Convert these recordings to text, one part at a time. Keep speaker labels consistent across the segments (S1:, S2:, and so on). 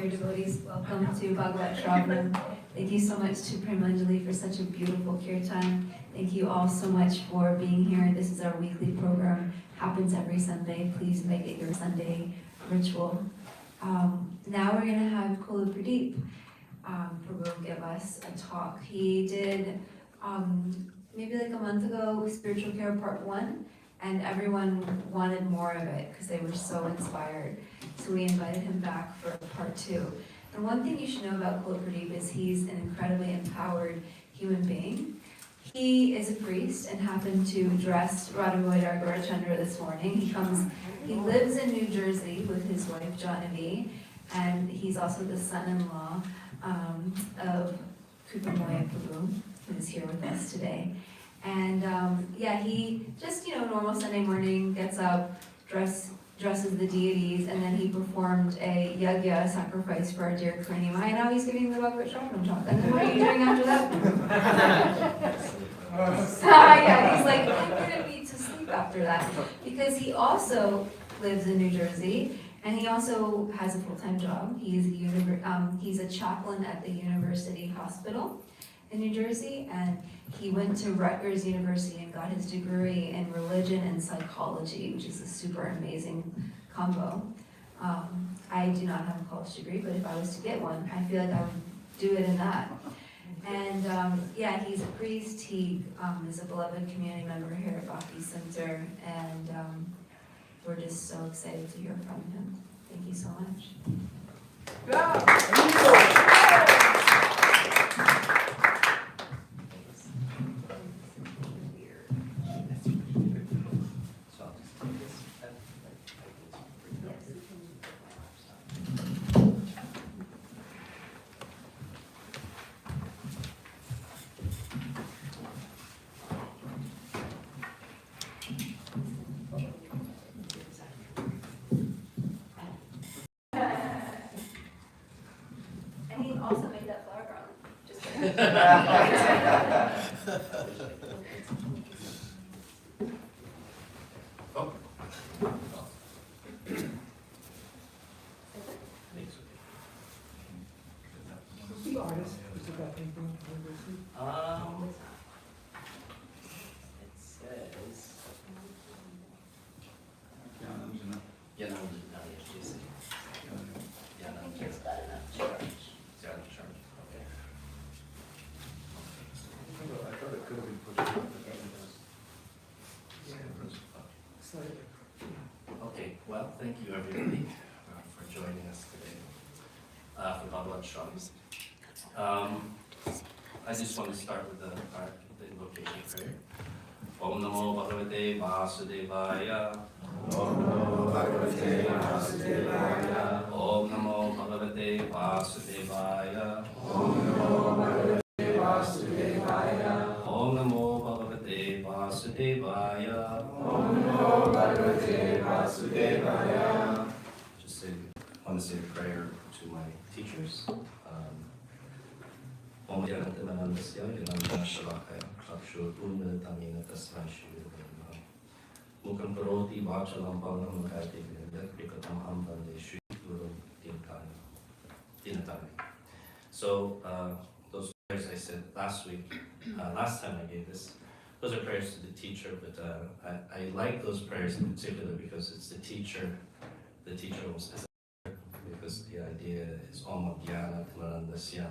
S1: dear devotees. Welcome to Bhagavat Sravanam. Thank you so much to Premanjali for such a beautiful kirtan. Thank you all so much for being here. This is our weekly program. Happens every Sunday. Please make it your Sunday ritual. Now we're going to have Kula Pradeep Prabhu give us a talk. He did maybe like a month ago, Spiritual Care Part 1, and everyone wanted more of it because they were so inspired. So we invited him back for Part 2. And one thing you should know about Kula Pradeep is he's an incredibly empowered human being. He is a priest and happened to dress Radhavodar Gaurachandra this morning. He lives in New Jersey with his wife Janavi, and he's also the son-in-law of Kupamoya Prabhu, who is here with us today. And he just, normal Sunday morning, gets up, dresses the deities, and then he performed a yagya sacrifice for our dear Karnima. And now he's giving the Bhagavat Sravanam talk. And then what are you doing after that? He's like, I'm gonna need to sleep after that. Because he also lives in New Jersey, and he also has a full-time job. He's a chaplain at the University Hospital in New Jersey, and he went to Rutgers University and got his degree in religion and psychology, which is a super amazing combo. I do not have a college degree, but if I was to get one, I feel like I would do it in that. And he's a priest. He is a beloved community member here at Bhakti Center, and we're just so excited to hear from him. Thank you so much. And he also made that flower garland. Just kidding.
S2: Who's the artist? Who's the guy painting?
S3: It says.
S4: I thought it could have been pushed up, but that
S3: Okay, well, thank you everybody for joining us today for Bhagavat Sravanam. I just want to start with the invocation prayer. Om Namo Bhagavate Vasudevaya.
S4: Om Namo Bhagavate Vasudevaya.
S3: Om Namo Bhagavate Vasudevaya.
S4: Om Namo Bhagavate Vasudevaya.
S3: Om Namo Bhagavate Vasudevaya.
S4: Om Namo Bhagavate Vasudevaya.
S3: I want to say a prayer to my teachers. Om Yanatamanandasya Yananda Shalakaya Klapshu Unmilitamina Tasmai Shivya Mukam Karoti Vachalam Palam Makati Prikatam Hambande Shri Guru Dinatani. So those prayers I said last week, last time I gave this, those are prayers to the teacher, but I like those prayers in particular because it's the teacher almost as because the idea is Om Jnana Timarandasya,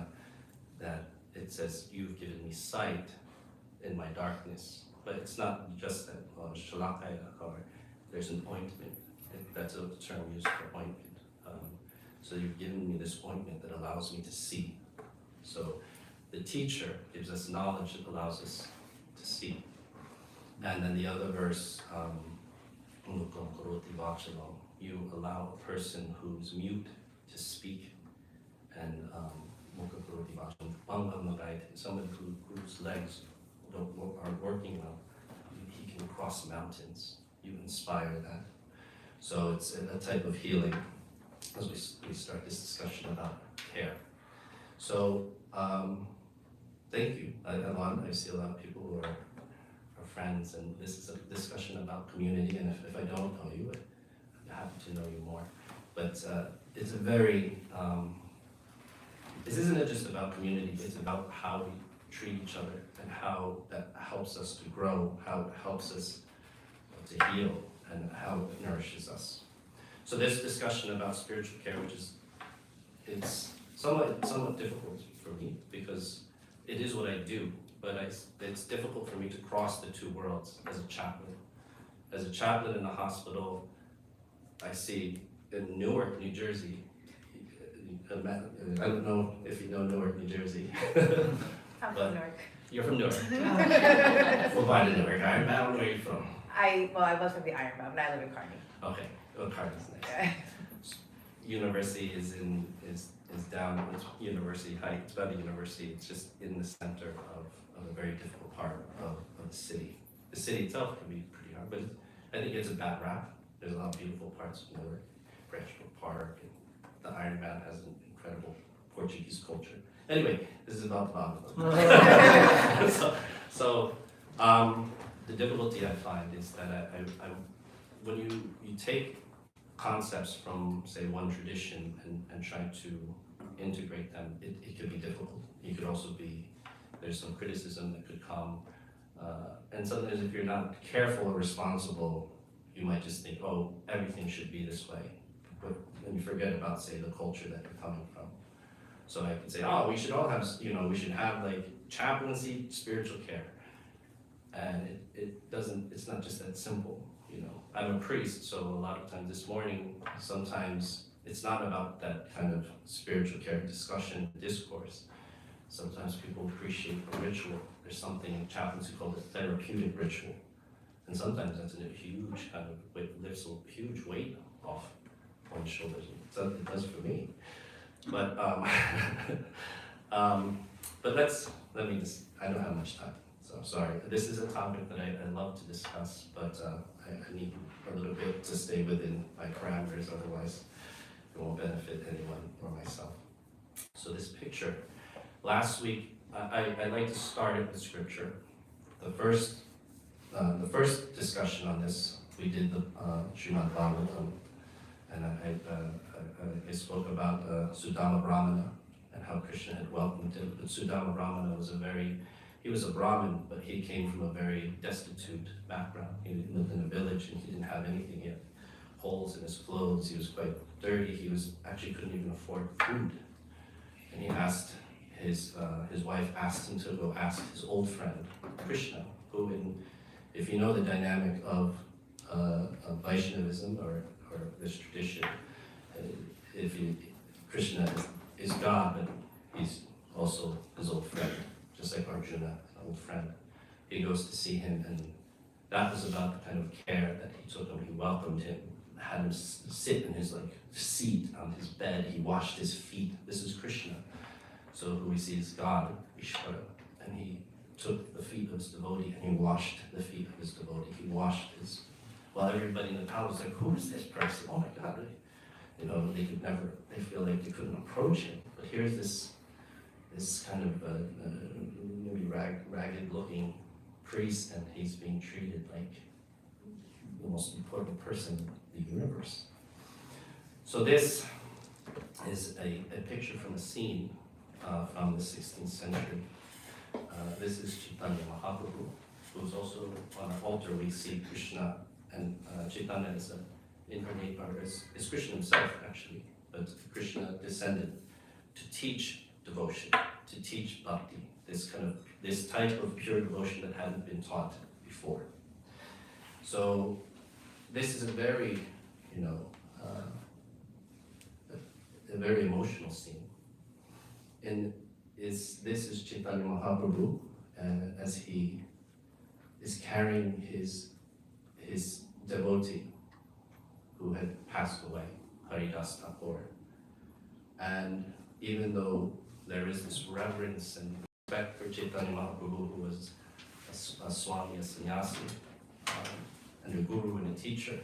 S3: that it says, you've given me sight in my darkness. But it's not just that, Shalakaya, or there's an ointment. That's a term used for ointment. So you've given me this ointment that allows me to see. So the teacher gives us knowledge that allows us to see. And then the other verse, you allow a person who's mute to speak, and somebody whose legs aren't working well, he can cross mountains. You inspire that. So it's a type of healing as we start this discussion about care. So thank you. I see a lot of people who are friends, and this is a discussion about community, and if I don't know you, I'm happy to know you more. But it's a very this isn't just about community, it's about how we treat each other and how that helps us to grow, how it helps us to heal, and how it nourishes us. So this discussion about spiritual care, which is, it's somewhat difficult for me because it is what I do, but it's difficult for me to cross the two worlds as a chaplain. As a chaplain in a hospital, I see in Newark, New Jersey, I don't know if you know Newark, New Jersey.
S5: I'm
S3: But-
S5: from Newark.
S3: You're from Newark. Well, by the Newark, where are you from?
S5: I was from the Ironbound, but I live in Kearney.
S3: Okay, well, Cardin's nice.
S5: Yeah.
S3: University is down, it's University Heights, it's about a university, it's just in the center of a very difficult part of the city. The city itself can be pretty hard, but I think it's a bad rap. There's a lot of beautiful parts of Newark, Branchville Park, and the Ironbound has an incredible Portuguese culture. Anyway, this is about the Bhagavat. So, the difficulty I find is that I when you take concepts from, say, one tradition and try to integrate them, it could be difficult. You could also there's some criticism that could come, and sometimes if you're not careful or responsible, you might just think, oh, everything should be this way, but then you forget about, say, the culture that you're coming from. So I could say, oh, we should all have, we should have like chaplaincy, spiritual care, and it's not just that simple. I'm a priest, so a lot of times this morning, sometimes it's not about that kind of spiritual care discussion, discourse. Sometimes people appreciate a ritual. There's something in chaplaincy called a therapeutic ritual. And sometimes that's a huge kind of lifts a huge weight off one's shoulders. It does for me. But let me just, I don't have much time. So sorry. This is a topic that I love to discuss, but I need a little bit to stay within my parameters, otherwise it won't benefit anyone or myself. So this picture, last week, I like to start it with scripture. The first discussion on this, we did the Srimad Bhagavatam, and I spoke about Sudama Brahmana and how Krishna had welcomed him. But Sudama Brahmana he was a Brahmin, but he came from a very destitute background. He lived in a village and he didn't have anything. He had holes in his clothes, he was quite dirty, he couldn't even afford food. And he asked, his wife asked him to go ask his old friend, Krishna, who if you know the dynamic of Vaishnavism or this tradition, Krishna is God, but he's also his old friend, just like Arjuna, an old friend. He goes to see him, and that was about the kind of care that he took him. He welcomed him, had him sit in his seat on his bed. He washed his feet. This is Krishna. So who we see is God, Ishvara, and he took the feet of his devotee and he washed the feet of his devotee. He washed his, while everybody in the town was like, who is this person? Oh my God. They feel like they couldn't approach him. But here's this kind of maybe ragged looking priest, and he's being treated like the most important person in the universe. So this is a picture from a scene from the 16th century. This is Chaitanya Mahaprabhu, who's also on our altar. We see Krishna, and Chaitanya is incarnate, or is Krishna himself actually, but Krishna descended to teach devotion, to teach bhakti, this type of pure devotion that hadn't been taught before. So this is a very, a very emotional scene. And this is Chaitanya Mahaprabhu as he is carrying his devotee who had passed away, Haridas Thakur. And even though there is this reverence and respect for Chaitanya Mahaprabhu, who was a Swami, a sannyasi, and a guru and a teacher,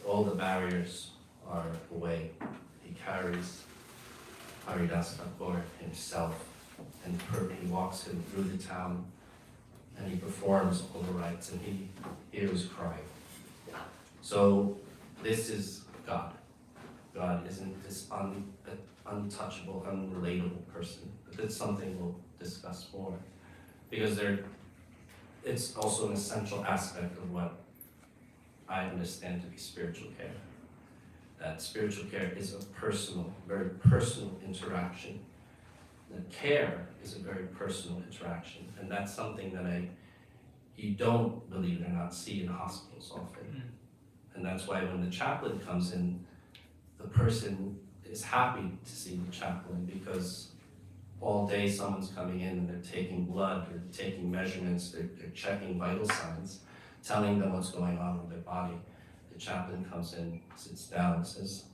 S3: all the barriers are away. He carries Haridas Thakur himself, and he walks him through the town, and he performs all the rites, and he hears cry. So this is God. God isn't this untouchable, unrelatable person. But that's something we'll discuss more. Because it's also an essential aspect of what I understand to be spiritual care. That spiritual care is a personal, very personal interaction. That care is a very personal interaction. And that's something that you don't, believe it or not, see in hospitals often. And that's why when the chaplain comes in, the person is happy to see the chaplain, because all day someone's coming in and they're taking blood, they're taking measurements, they're checking vital signs, telling them what's going on with their body. The chaplain comes in, sits down and says,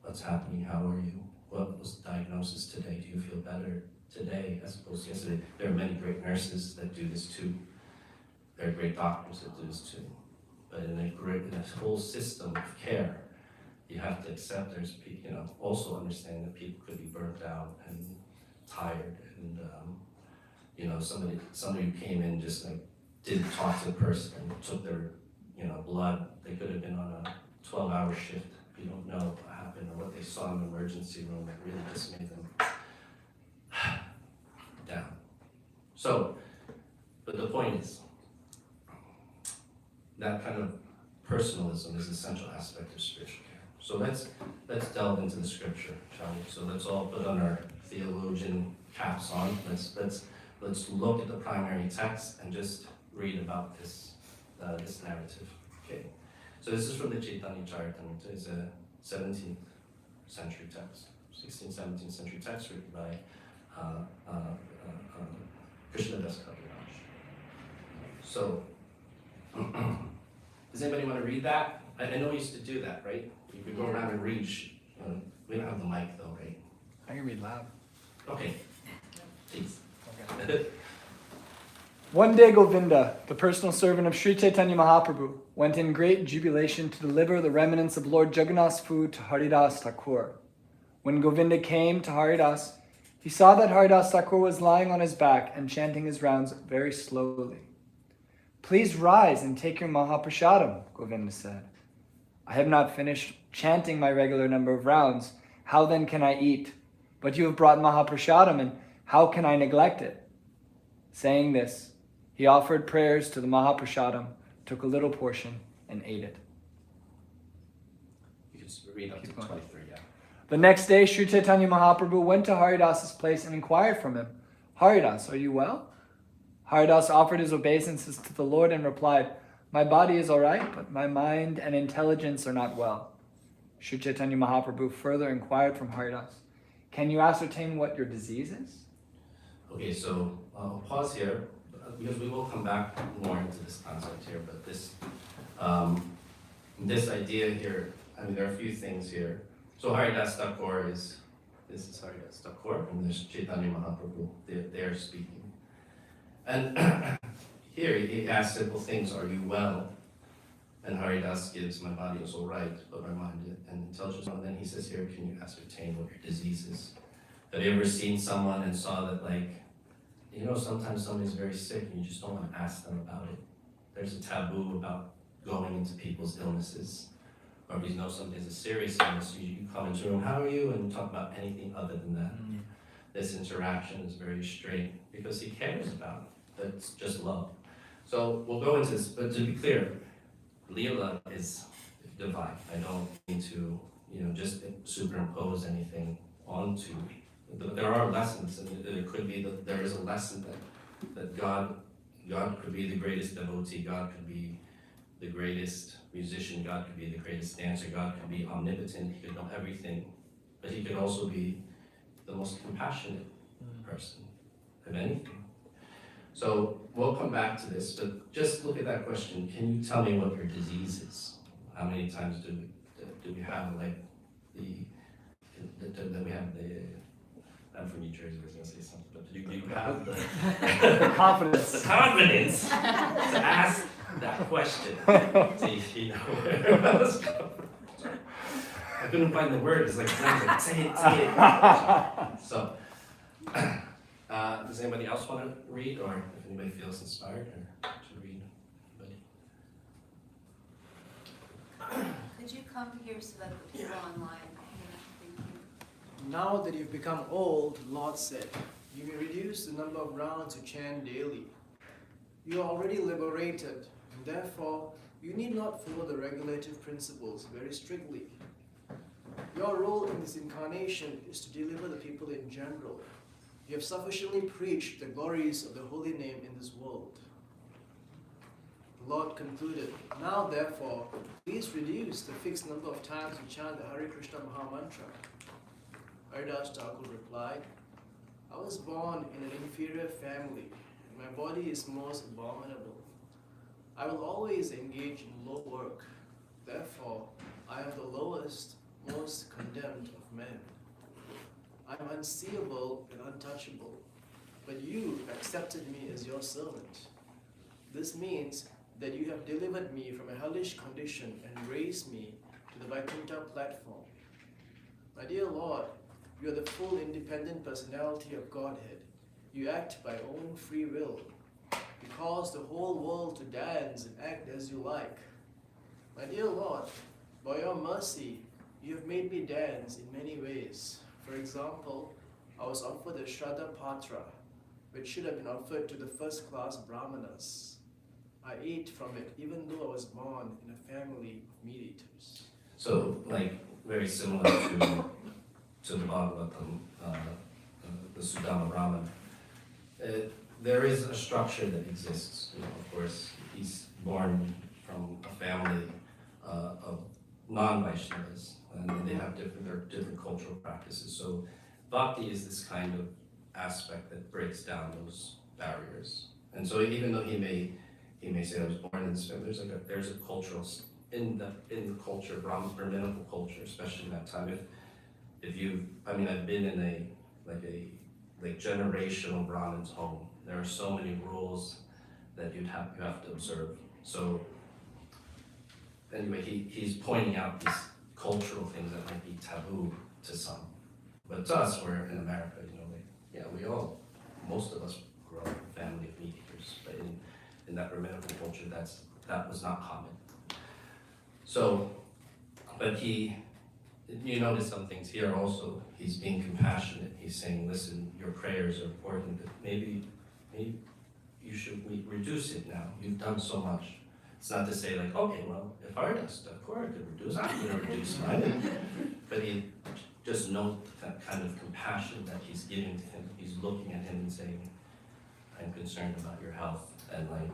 S3: "What's happening? How are you? What was the diagnosis today? Do you feel better today as opposed to yesterday?" There are many great nurses that do this too. There are great doctors that do this too. But in a whole system of care, you have to accept there's people, also understand that people could be burnt out and tired, and somebody who came in just like didn't talk to the person and took their blood. They could have been on a 12-hour shift. You don't know what happened or what they saw in the emergency room that really just made them down. So, but the point is, that kind of personalism is an essential aspect of spiritual care. So let's delve into the scripture, shall we? So let's all put on our theologian caps on. Let's look at the primary text and just read about this narrative. Okay. So this is from the Chaitanya Charitamrita. It's a 17th century text, 16th, 17th century text written by Krishnadas Kaviraj. So, does anybody want to read that? I know we used to do that, right? You could go around and read. We don't have the mic though, right?
S6: I can read loud.
S3: Okay. Please.
S6: Okay. One day Govinda, the personal servant of Sri Chaitanya Mahaprabhu, went in great jubilation to deliver the remnants of Lord Jagannath's food to Haridas Thakur. When Govinda came to Haridas, he saw that Haridas Thakur was lying on his back and chanting his rounds very slowly. "Please rise and take your Mahaprasadam," Govinda said. "I have not finished chanting my regular number of rounds. How then can I eat? But you have brought Mahaprasadam, and how can I neglect it?" Saying this, he offered prayers to the Mahaprasadam, took a little portion, and ate it.
S3: You can read up to 23, yeah.
S6: The next day, Sri Chaitanya Mahaprabhu went to Haridas's place and inquired from him, "Haridas, are you well?" Haridas offered his obeisances to the Lord and replied, "My body is all right, but my mind and intelligence are not well." Sri Chaitanya Mahaprabhu further inquired from Haridas, "Can you ascertain what your disease is?"
S3: Okay, so I'll pause here because we will come back more into this concept here, but this idea here, there are a few things here. So Haridas Thakur this is Haridas Thakur, and there's Chaitanya Mahaprabhu, they're speaking. And here he asks simple things: "Are you well?" And Haridas gives, "My body is all right, but my mind and intelligence." And then he says here, "Can you ascertain what your disease is?" Have you ever seen someone and saw that, sometimes somebody's very sick and you just don't want to ask them about it? There's a taboo about going into people's illnesses. Or if you know somebody has a serious illness, you come into a room, "How are you?" and talk about anything other than that. This interaction is very straight because he cares about it. That's just love. So we'll go into this, but to be clear, Leela is divine. I don't mean to, just superimpose anything onto. There are lessons, and it could be that there is a lesson that God could be the greatest devotee, God could be the greatest musician, God could be the greatest dancer, God could be omnipotent, he could know everything, but he could also be the most compassionate person of anything. So we'll come back to this, but just look at that question. Can you tell me what your disease is? How many times do we have I'm from New Jersey, I was going to say something, but do you have the
S6: Confidence.
S3: the confidence to ask that question? Where I was coming from. Sorry. I couldn't find the word. It's like, say it. So, does anybody else want to read, or if anybody feels inspired to read? Anybody?
S1: Could you come here so that the people online can thank you?
S7: Now that you've become old, the Lord said, you may reduce the number of rounds you chant daily. You are already liberated, and therefore you need not follow the regulative principles very strictly. Your role in this incarnation is to deliver the people in general. You have sufficiently preached the glories of the holy name in this world. The Lord concluded, now therefore, please reduce the fixed number of times you chant the Hare Krishna Maha Mantra. Haridas Thakur replied, I was born in an inferior family, and my body is most abominable. I will always engage in low work. Therefore, I am the lowest, most condemned of men. I am unseeable and untouchable, but you accepted me as your servant. This means that you have delivered me from a hellish condition and raised me to the Vaikuntha platform. My dear Lord, you are the full independent personality of Godhead. You act by own free will. You cause the whole world to dance and act as you like. My dear Lord, by your mercy, you have made me dance in many ways. For example, I was offered the Shraddha Patra, which should have been offered to the first-class Brahmanas. I ate from it even though I was born in a family of meat-eaters.
S3: So, like, very similar to the Bhagavatam, the Sudama Brahman. There is a structure that exists. You know, of course, he's born from a family of non-Vaishnavas, and they have different cultural practices. So, bhakti is this kind of aspect that breaks down those barriers. And so, even though he may say I was born in this family, there's a cultural in the culture, Brahminical culture, especially in that time. If you, I mean, I've been in a generational Brahmin's home. There are so many rules that you have to observe. So anyway, he's pointing out these cultural things that might be taboo to some, but to us, we're in America. You know, most of us grew up in a family of meat eaters, but in that Brahminical culture, that was not common. So, but you notice some things here also. He's being compassionate. He's saying, listen, your prayers are important, but maybe you should reduce it now. You've done so much. It's not to say like, okay, well, if Haridas Thakur could reduce, I'm going to reduce mine. But he just note that kind of compassion that he's giving to him. He's looking at him and saying, I'm concerned about your health, and like,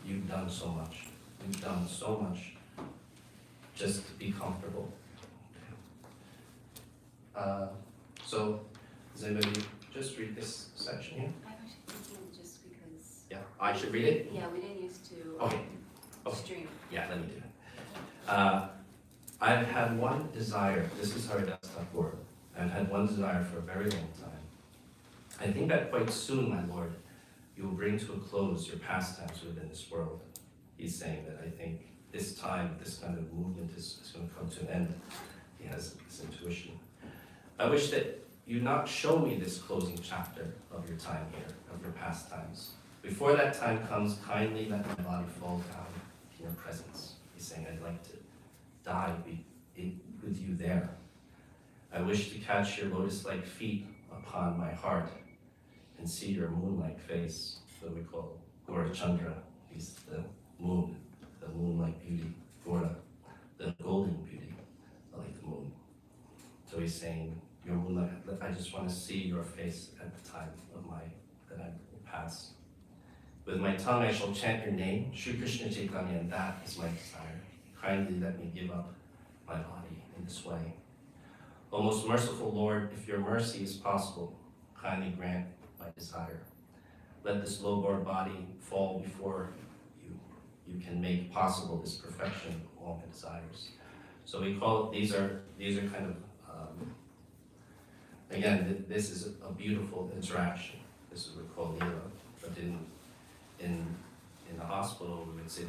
S3: you've done so much. You've done so much just to be comfortable. So, does anybody just read this section here?
S1: I'm actually thinking just because.
S3: Yeah, I should read it?
S1: Yeah, we didn't used to
S3: Okay.
S1: stream.
S3: Yeah, let me do it. I've had one desire, this is Haridas Thakur. I've had one desire for a very long time. I think that quite soon, my Lord, you will bring to a close your pastimes within this world. He's saying that I think this time, this kind of movement is going to come to an end. He has this intuition. I wish that you not show me this closing chapter of your time here, of your pastimes. Before that time comes, kindly let my body fall down in your presence. He's saying, I'd like to die with you there. I wish to catch your lotus-like feet upon my heart and see your moon-like face, what we call Gaura Chandra. He's the moon-like beauty, Gaura, the golden beauty, like the moon. So he's saying, your moonlight, I just want to see your face at the time of that I will pass. With my tongue I shall chant your name, Sri Krishna Chaitanya, and that is my desire. Kindly let me give up my body in this way. O most merciful Lord, if your mercy is possible, kindly grant my desire. Let this low-born body fall before you can make possible this perfection of all my desires. So we call it, these are kind of, again, this is a beautiful interaction. This is what we call lila, but in the hospital, we would say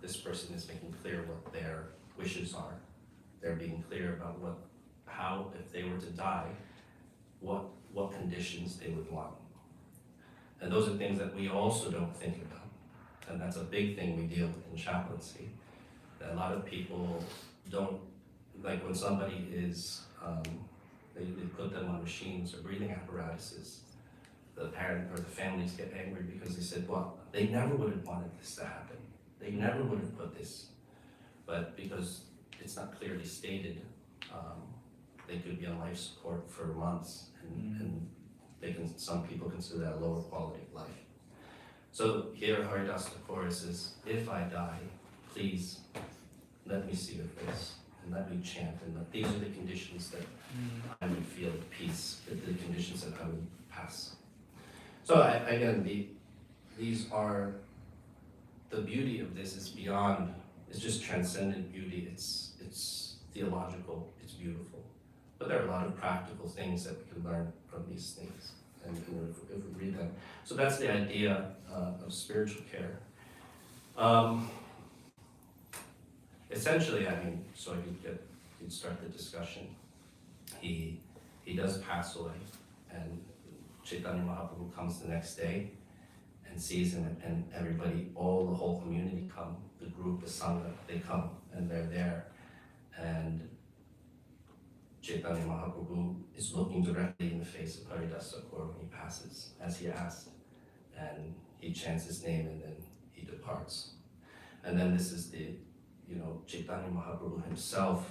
S3: this person is making clear what their wishes are. They're being clear about how, if they were to die, what conditions they would want. And those are things that we also don't think about. And that's a big thing we deal with in chaplaincy. That a lot of people don't, like when somebody is, they put them on machines or breathing apparatuses, the parent or the families get angry because they said, well, they never would have wanted this to happen. They never would have put this. But because it's not clearly stated, they could be on life support for months, and some people consider that a lower quality of life. So here Haridas Thakur says, if I die, please let me see your face and let me chant, and these are the conditions that I would feel at peace, the conditions that I would pass. So again, these are, the beauty of this is beyond, it's just transcendent beauty, it's theological, it's beautiful. But there are a lot of practical things that we can learn from these things, and if we read them. So that's the idea of spiritual care. Essentially, I mean, so you'd start the discussion. He does pass away, and Chaitanya Mahaprabhu comes the next day and sees him, and everybody, the whole community come, the group, the sangha, they come, and they're there. And Chaitanya Mahaprabhu is looking directly in the face of Haridas Thakur when he passes, as he asked, and he chants his name, and then he departs. And then this is Chaitanya Mahaprabhu himself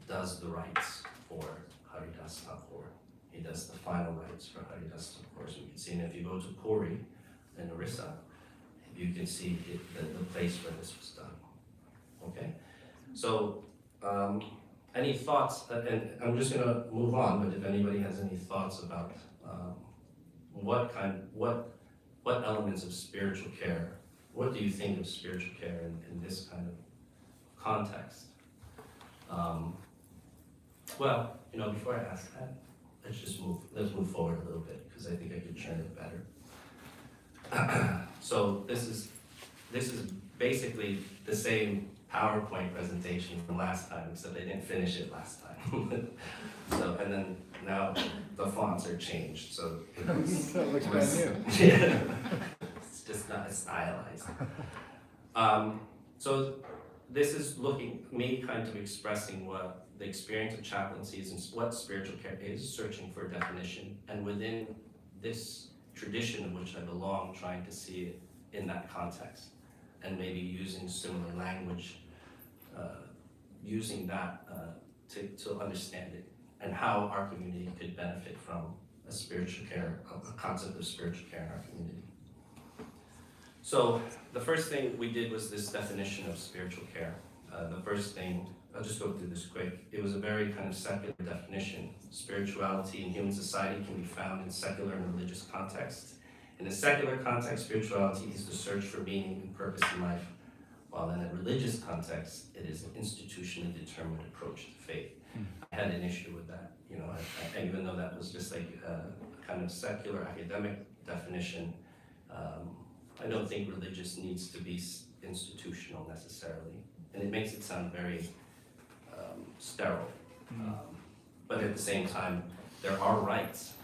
S3: does the rites for Haridas Thakur. He does the final rites for Haridas Thakur. So you can see, and if you go to Puri in Orissa, you can see the place where this was done. Okay? So, any thoughts, and I'm just going to move on, but if anybody has any thoughts about what elements of spiritual care, what do you think of spiritual care in this kind of context? Well, before I ask that, let's move forward a little bit, because I think I could churn it better. So this is basically the same PowerPoint presentation from last time, except they didn't finish it last time. So, and then now the fonts are changed, so
S6: That looks brand new.
S3: yeah, it's just not as stylized. So this is me kind of expressing what the experience of chaplaincy is and what spiritual care is, searching for a definition, and within this tradition of which I belong, trying to see it in that context, and maybe using similar language, using that to understand it, and how our community could benefit from a spiritual care, a concept of spiritual care in our community. So the first thing we did was this definition of spiritual care. The first thing, I'll just go through this quick. It was a very kind of secular definition. Spirituality in human society can be found in secular and religious contexts. In a secular context, spirituality is the search for meaning and purpose in life, while in a religious context, it is an institutionally determined approach to faith. I had an issue with that, even though that was just like a kind of secular academic definition. I don't think religious needs to be institutional necessarily, and it makes it sound very sterile. But at the same time, there are rites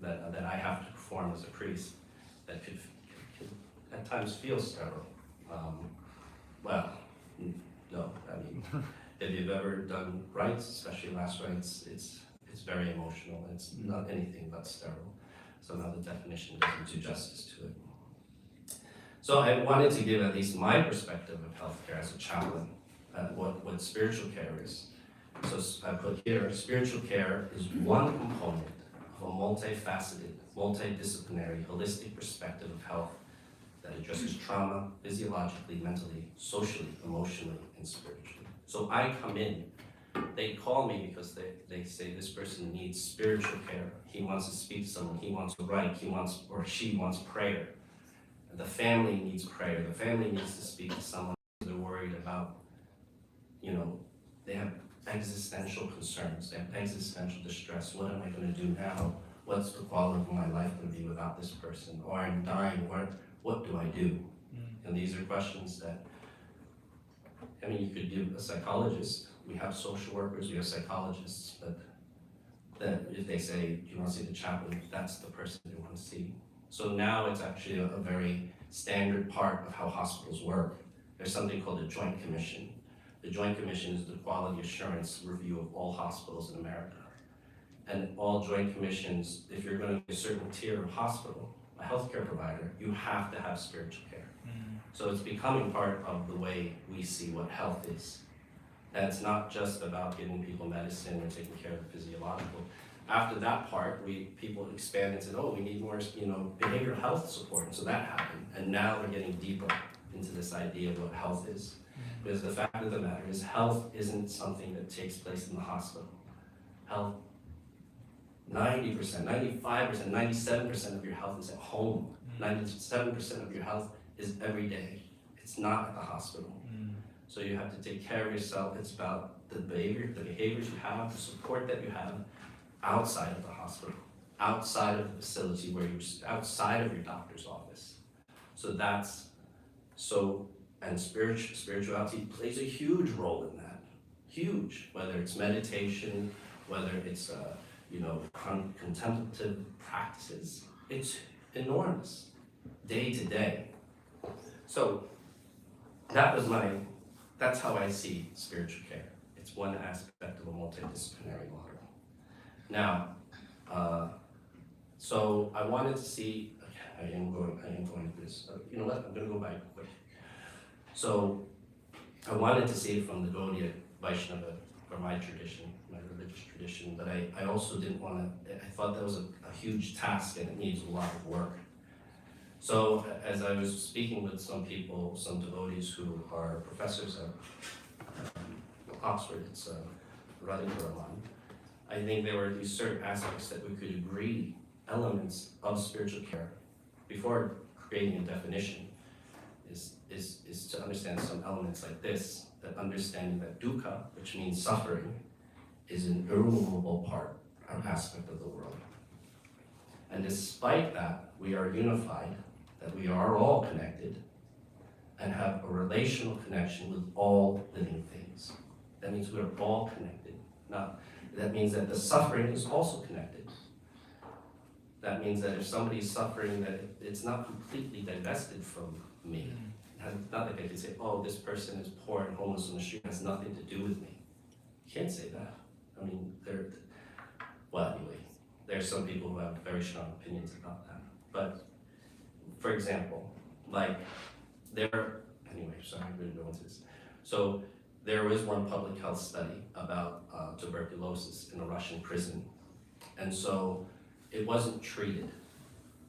S3: that I have to perform as a priest that could at times feel sterile. No, I mean, if you've ever done rites, especially last rites, it's very emotional. It's not anything but sterile. So now the definition doesn't do justice to it. So I wanted to give at least my perspective of healthcare as a chaplain, what spiritual care is. So I put here, spiritual care is one component of a multifaceted, multidisciplinary, holistic perspective of health that addresses trauma, physiologically, mentally, socially, emotionally, and spiritually. So I come in, they call me because they say this person needs spiritual care. He wants to speak to someone, he wants to write, she wants prayer. The family needs prayer, the family needs to speak to someone. They're worried about, they have existential concerns, they have existential distress. What am I going to do now? What's the quality of my life going to be without this person? Or I'm dying, what do I do? And these are questions that, you could do a psychologist. We have social workers, we have psychologists, but then if they say, do you want to see the chaplain? That's the person they want to see. So now it's actually a very standard part of how hospitals work. There's something called a joint commission. The Joint Commission is the quality assurance review of all hospitals in America. And all Joint Commissions, if you're going to be a certain tier of hospital, a healthcare provider, you have to have spiritual care. So it's becoming part of the way we see what health is. And it's not just about giving people medicine or taking care of the physiological. After that part, people expanded and said, oh, we need more, behavioral health support, and so that happened. And now we're getting deeper into this idea of what health is. Because the fact of the matter is, health isn't something that takes place in the hospital. Health, 90%, 95%, 97% of your health is at home. 97% of your health is every day. It's not at the hospital. So you have to take care of yourself. It's about the behaviors you have, the support that you have outside of the hospital, outside of the facility outside of your doctor's office. And spirituality plays a huge role in that. Huge, whether it's meditation, whether it's contemplative practices. It's enormous, day to day. So that's how I see spiritual care. It's one aspect of a multidisciplinary model. Now, so I wanted to see, I am going to this, you know what, I'm going to go back quick. So I wanted to see it from the Gaudiya Vaishnava, or my tradition, my religious tradition, but I also didn't want to, I thought that was a huge task and it needs a lot of work. So as I was speaking with some people, some devotees who are professors at Oxford, it's Radhikaraman, I think there were these certain aspects that we could agree, elements of spiritual care, before creating a definition, is to understand some elements like this, that understanding that dukkha, which means suffering, is an irremovable part or aspect of the world. And despite that, we are unified, that we are all connected, and have a relational connection with all living things. That means we are all connected. Now, that means that the suffering is also connected. That means that if somebody is suffering, that it's not completely divested from me. Not like I can say, oh, this person is poor and homeless on the street, has nothing to do with me. You can't say that. I mean, anyway, there's some people who have very strong opinions about that. But, for example, anyway, sorry, I'm going to go into this. So, there was one public health study about tuberculosis in a Russian prison. And so, it wasn't treated.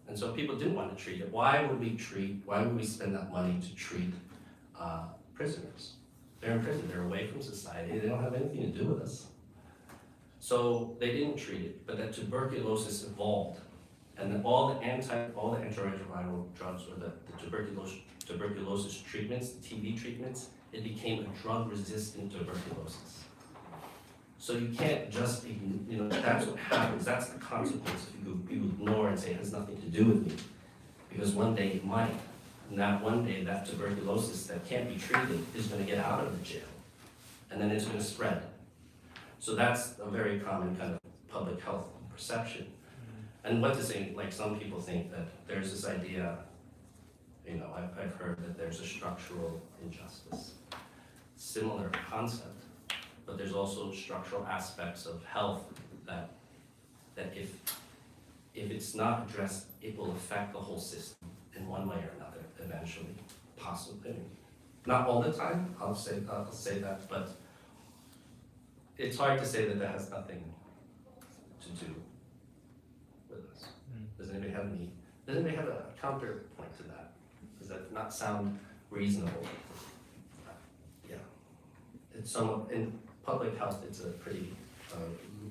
S3: And so people didn't want to treat it. Why would we spend that money to treat prisoners? They're in prison, they're away from society, they don't have anything to do with us. So they didn't treat it, but that tuberculosis evolved. And then all the antiretroviral drugs, or the tuberculosis treatments, the TB treatments, it became a drug-resistant tuberculosis. So you can't just, that's what happens, that's the consequence if you ignore and say it has nothing to do with me. Because one day it might. And that one day, that tuberculosis that can't be treated is going to get out of the jail. And then it's going to spread. So that's a very common kind of public health perception. And what to say, like some people think that there's this idea, I've heard that there's a structural injustice. Similar concept. But there's also structural aspects of health that if it's not addressed, it will affect the whole system in one way or another eventually, possibly. Not all the time, I'll say that, but it's hard to say that has nothing to do with us. Does anybody have a counterpoint to that? Does that not sound reasonable? Yeah. It's somewhat, in public health, it's a pretty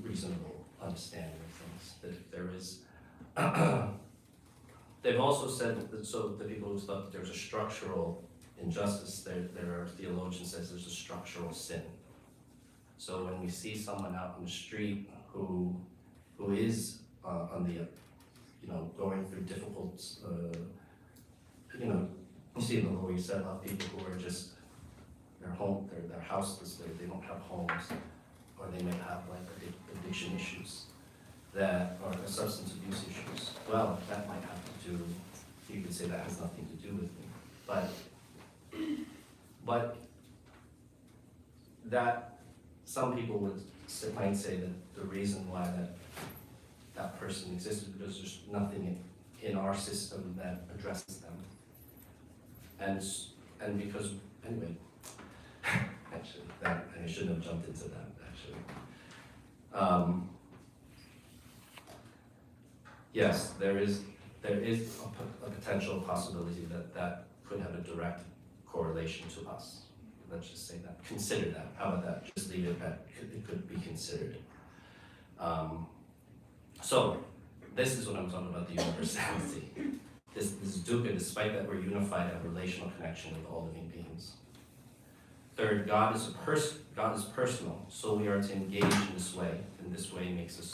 S3: reasonable understanding of things. That if there is, they've also said that, so the people who thought that there's a structural injustice, there are theologians says there's a structural sin. So when we see someone out in the street who is on the, going through difficult, you see in the law, you said about people who are just, they're houseless, they don't have homes, or they may have like addiction issues, or substance abuse issues. Well, that might have to do, you could say that has nothing to do with me. But that some people might say that the reason why that person existed because there's nothing in our system that addresses them. And because, anyway, actually, I shouldn't have jumped into that, actually. Yes, there is a potential possibility that could have a direct correlation to us. Let's just say that. Consider that. How about that? Just leave it that it could be considered. So, this is what I'm talking about, the universality. This dukkha, despite that we're unified, have a relational connection with all living beings. Third, God is personal, so we are to engage in this way. And this way makes us,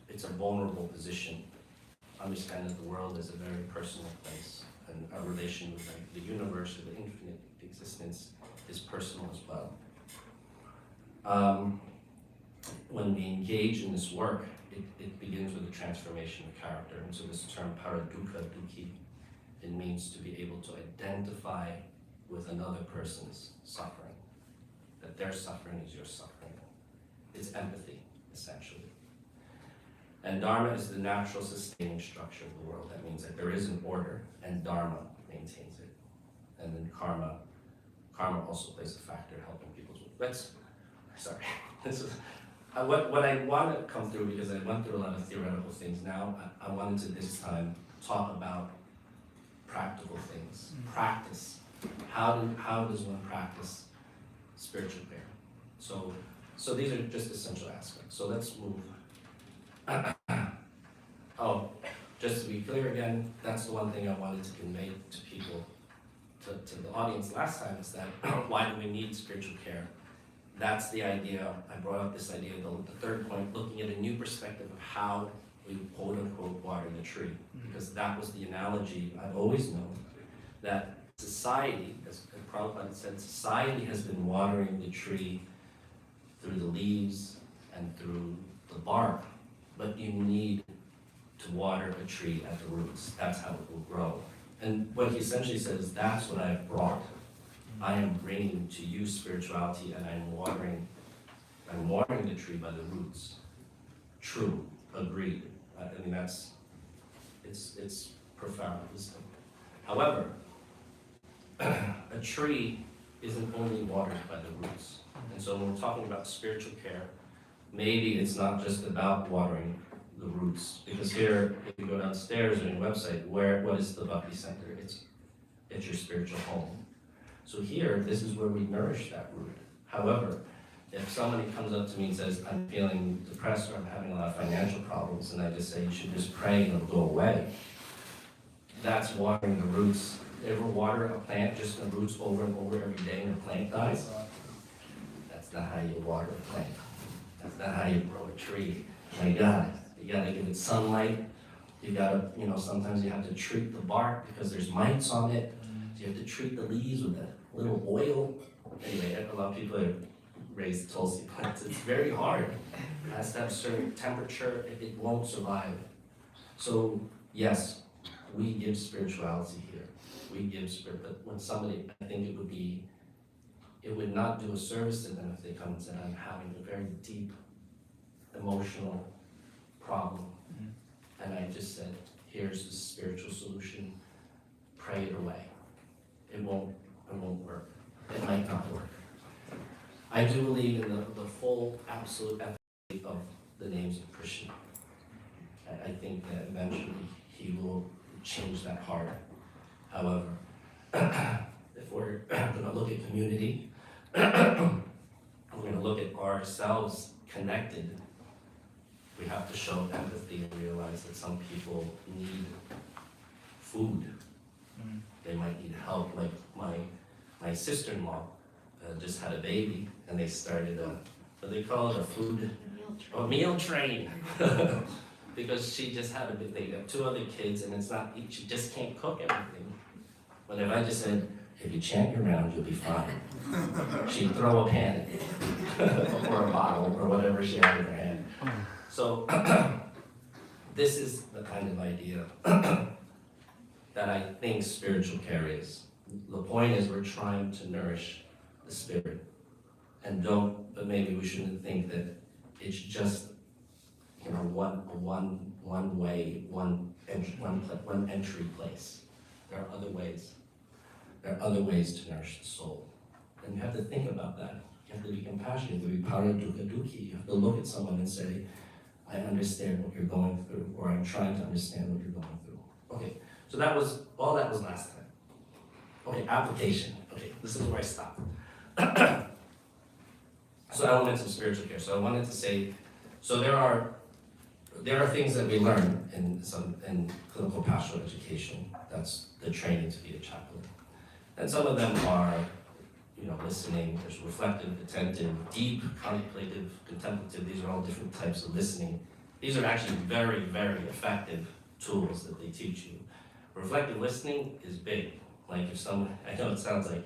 S3: it's a vulnerable position. Understand that the world is a very personal place, and our relation with the universe or the infinite existence is personal as well. When we engage in this work, it begins with a transformation of character. And so this term paradukkha dukhi, it means to be able to identify with another person's suffering, that their suffering is your suffering. It's empathy, essentially. And dharma is the natural sustaining structure of the world. That means that there is an order, and dharma maintains it. And then karma also plays a factor in helping people. What I want to come through, because I went through a lot of theoretical things now, I wanted to this time talk about practical things. Practice. How does one practice spiritual care? So these are just essential aspects. So let's move. Oh, just to be clear again, that's the one thing I wanted to convey to people, to the audience last time, is that why do we need spiritual care? That's the idea. I brought up this idea, the third point, looking at a new perspective of how we quote unquote water the tree. Because that was the analogy I've always known, that society, as Prabhupada said, society has been watering the tree through the leaves and through the bark, but you need to water a tree at the roots. That's how it will grow. And what he essentially says is, that's what I've brought. I am bringing to you spirituality, and I'm watering the tree by the roots. True, agreed. I mean, it's profound wisdom. However, a tree isn't only watered by the roots. And so when we're talking about spiritual care, maybe it's not just about watering the roots. Because here, if you go downstairs on your website, what is the Bhakti Center? It's your spiritual home. So here, this is where we nourish that root. However, if somebody comes up to me and says, I'm feeling depressed or I'm having a lot of financial problems, and I just say, you should just pray and it'll go away, that's watering the roots. Ever water a plant, just the roots over and over every day, and the plant dies? That's not how you water a plant. That's not how you grow a tree. My God, you gotta give it sunlight. You gotta, sometimes you have to treat the bark because there's mites on it. You have to treat the leaves with a little oil. Anyway, a lot of people have raised tulsi plants. It's very hard. It has to have a certain temperature. It won't survive. So yes, we give spirituality here. We give spirit, but when somebody, I think it would not do a service to them if they come and said, I'm having a very deep emotional problem. And I just said, here's the spiritual solution. Pray it away. It won't work. It might not work. I do believe in the full, absolute efficacy of the names of Krishna. I think that eventually he will change that heart. However, if we're going to look at community, we're going to look at ourselves connected, we have to show empathy and realize that some people need food. They might need help. Like my sister-in-law just had a baby, and they started what they call it, a meal train. Because she just had they got 2 other kids, and she just can't cook everything. But if I just said, if you chant your round, you'll be fine, she'd throw a pan or a bottle or whatever she had in her hand. So this is the kind of idea that I think spiritual care is. The point is, we're trying to nourish the spirit. but maybe we shouldn't think that it's just, one way, one entry place. There are other ways. There are other ways to nourish the soul. And you have to think about that. You have to be compassionate, you have to be paradukkha. You have to look at someone and say, I understand what you're going through, or I'm trying to understand what you're going through. Okay, so all that was last time. Okay, application. Okay, this is where I stopped. So elements of spiritual care. So I wanted to say, so there are things that we learn in clinical pastoral education. That's the training to be a chaplain. And some of them are, listening. There's reflective, attentive, deep, contemplative, contemplative. These are all different types of listening. These are actually very, very effective tools that they teach you. Reflective listening is big. Like if someone, I know it sounds like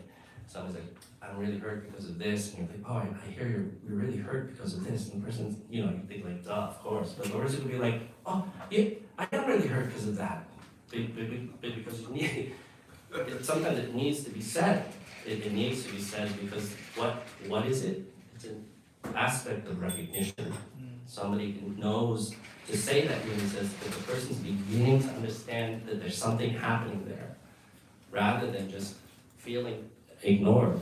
S3: someone's like, I'm really hurt because of this, and you're like, oh, I hear you're really hurt because of this, and the person's, you think like, duh, of course. But the person would be like, oh, yeah, I am really hurt because of that. Because you need, sometimes it needs to be said. It needs to be said because what is it? It's an aspect of recognition. Somebody knows to say that really says that the person's beginning to understand that there's something happening there, rather than just feeling ignored.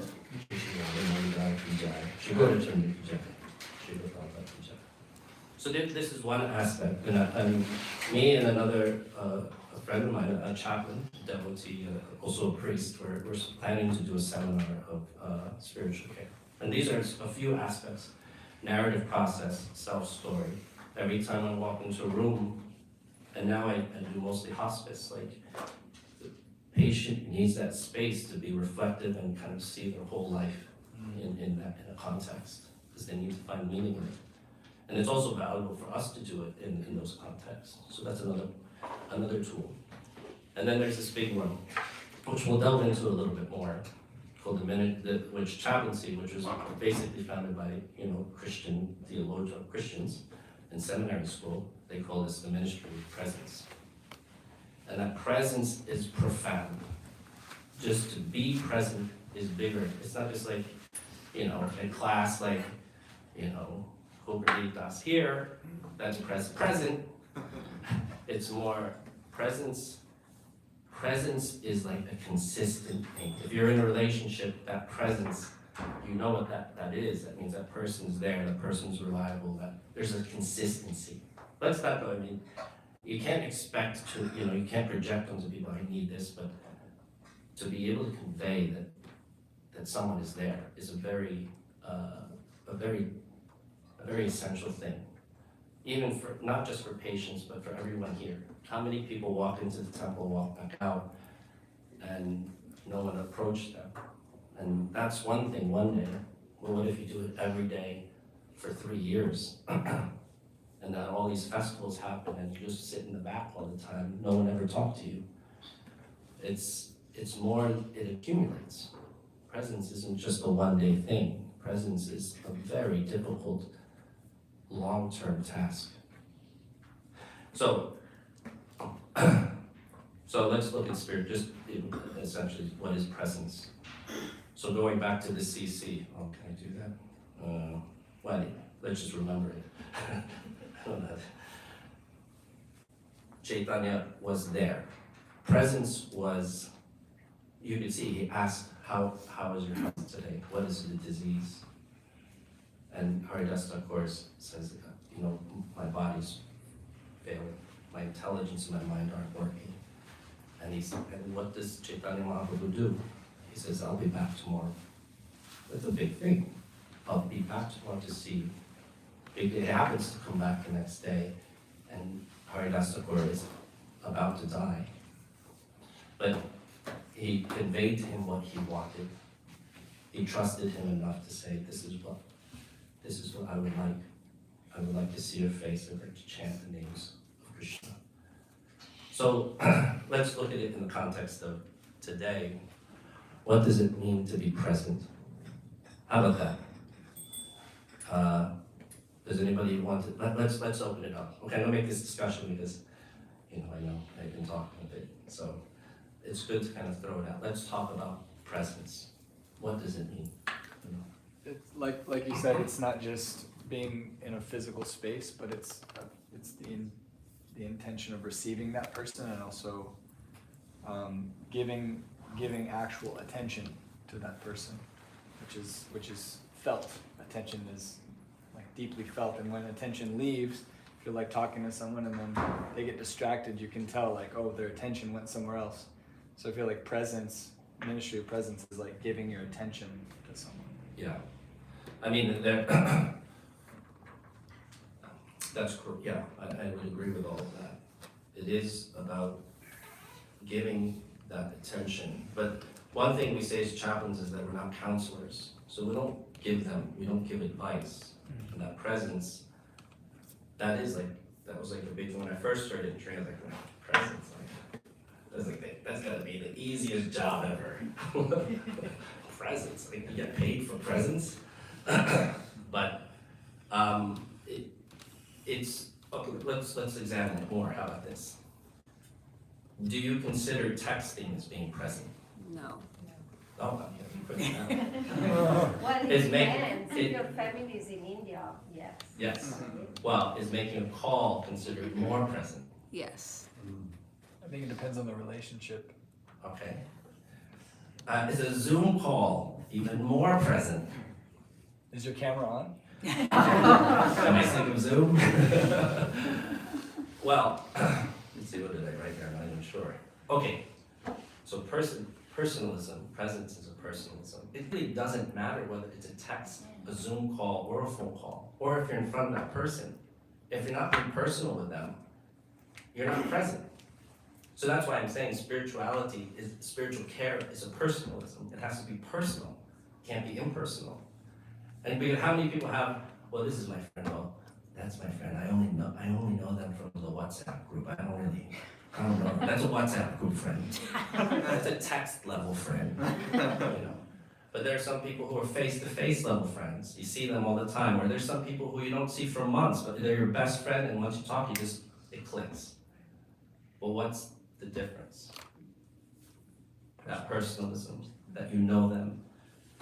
S3: So this is one aspect, and me and another a friend of mine, a chaplain, devotee, also a priest, we're planning to do a seminar of spiritual care. And these are a few aspects: narrative process, self-story. Every time I walk into a room, and now I do mostly hospice, like the patient needs that space to be reflective and kind of see their whole life in a context, because they need to find meaning in it. And it's also valuable for us to do it in those contexts. So that's another tool. And then there's this big one, which we'll delve into a little bit more, called which chaplaincy, which was basically founded by Christian theologians, Christians in seminary school. They call this the ministry of presence. And that presence is profound. Just to be present is bigger. It's not just like, in class, like, Pradipa's here, that's present. It's more presence. Presence is like a consistent thing. If you're in a relationship, that presence, you know what that is. That means that person's there, that person's reliable, that there's a consistency. Let's not go, you can't expect to, you can't project onto people, I need this, but to be able to convey that someone is there is a very essential thing. Even for, not just for patients, but for everyone here. How many people walk into the temple, walk back out, and no one approached them? And that's one thing, one day. Well, what if you do it every day for 3 years? And then all these festivals happen and you just sit in the back all the time, no one ever talked to you. It's more, it accumulates. Presence isn't just a one-day thing. Presence is a very difficult, long-term task. So let's look at spirit, just essentially what is presence. So going back to the CC, oh, can I do that? Well, let's just remember it. Chaitanya was there. Presence was, you could see, he asked, how is your health today? What is the disease? And Haridasa, of course, says, my body's failing. My intelligence and my mind aren't working. And what does Chaitanya Mahaprabhu do? He says, I'll be back tomorrow. That's a big thing. I'll be back tomorrow to see you. It happens to come back the next day, and Haridasa Thakur is about to die. But he conveyed to him what he wanted. He trusted him enough to say, this is what I would like. I would like to see your face. I would like to chant the names of Krishna. So let's look at it in the context of today. What does it mean to be present? How about that? Does anybody want to, let's open it up. Okay, I'm gonna make this discussion because, I know I've been talking a bit. So it's good to kind of throw it out. Let's talk about presence. What does it mean?
S6: it's like you said, it's not just being in a physical space, but it's the intention of receiving that person and also giving actual attention to that person, which is felt. Attention is like deeply felt, and when attention leaves, if you're like talking to someone and then they get distracted, you can tell like, oh, their attention went somewhere else. So I feel like ministry of presence is like giving your attention to someone.
S3: Yeah, I mean, that's correct, yeah, I would agree with all of that. It is about giving that attention, but one thing we say as chaplains is that we're not counselors, so we don't give advice. And that presence, that was like a big, when I first started in training, I was like, presence, that's gotta be the easiest job ever. Presence, like you get paid for presence. But it's okay. Let's examine it more. How about this? Do you consider texting as being present?
S8: No.
S3: Oh, okay. Put it down.
S8: Well, it
S3: Is make-
S8: depends.
S3: it-
S8: If your family is in India, yes.
S3: Yes. Well, is making a call considered more present?
S8: Yes.
S6: I think it depends on the relationship.
S3: Okay. Is a Zoom call even more present?
S6: Is your camera on?
S3: Am I thinking of Zoom? Well, let's see, what did I write here? I'm not even sure. Okay, so personalism, presence is a personalism. It really doesn't matter whether it's a text, a Zoom call, or a phone call, or if you're in front of that person. If you're not being personal with them, you're not present. So that's why I'm saying spiritual care is a personalism. It has to be personal, it can't be impersonal. And because how many people have, well, this is my friend, well, that's my friend, I only know them from the WhatsApp group, I don't know, that's a WhatsApp group friend. That's a text level friend, you know. But there are some people who are face-to-face level friends, you see them all the time, or there's some people who you don't see for months, but they're your best friend, and once you talk, it clicks. Well, what's the difference? That personalism, that you know them.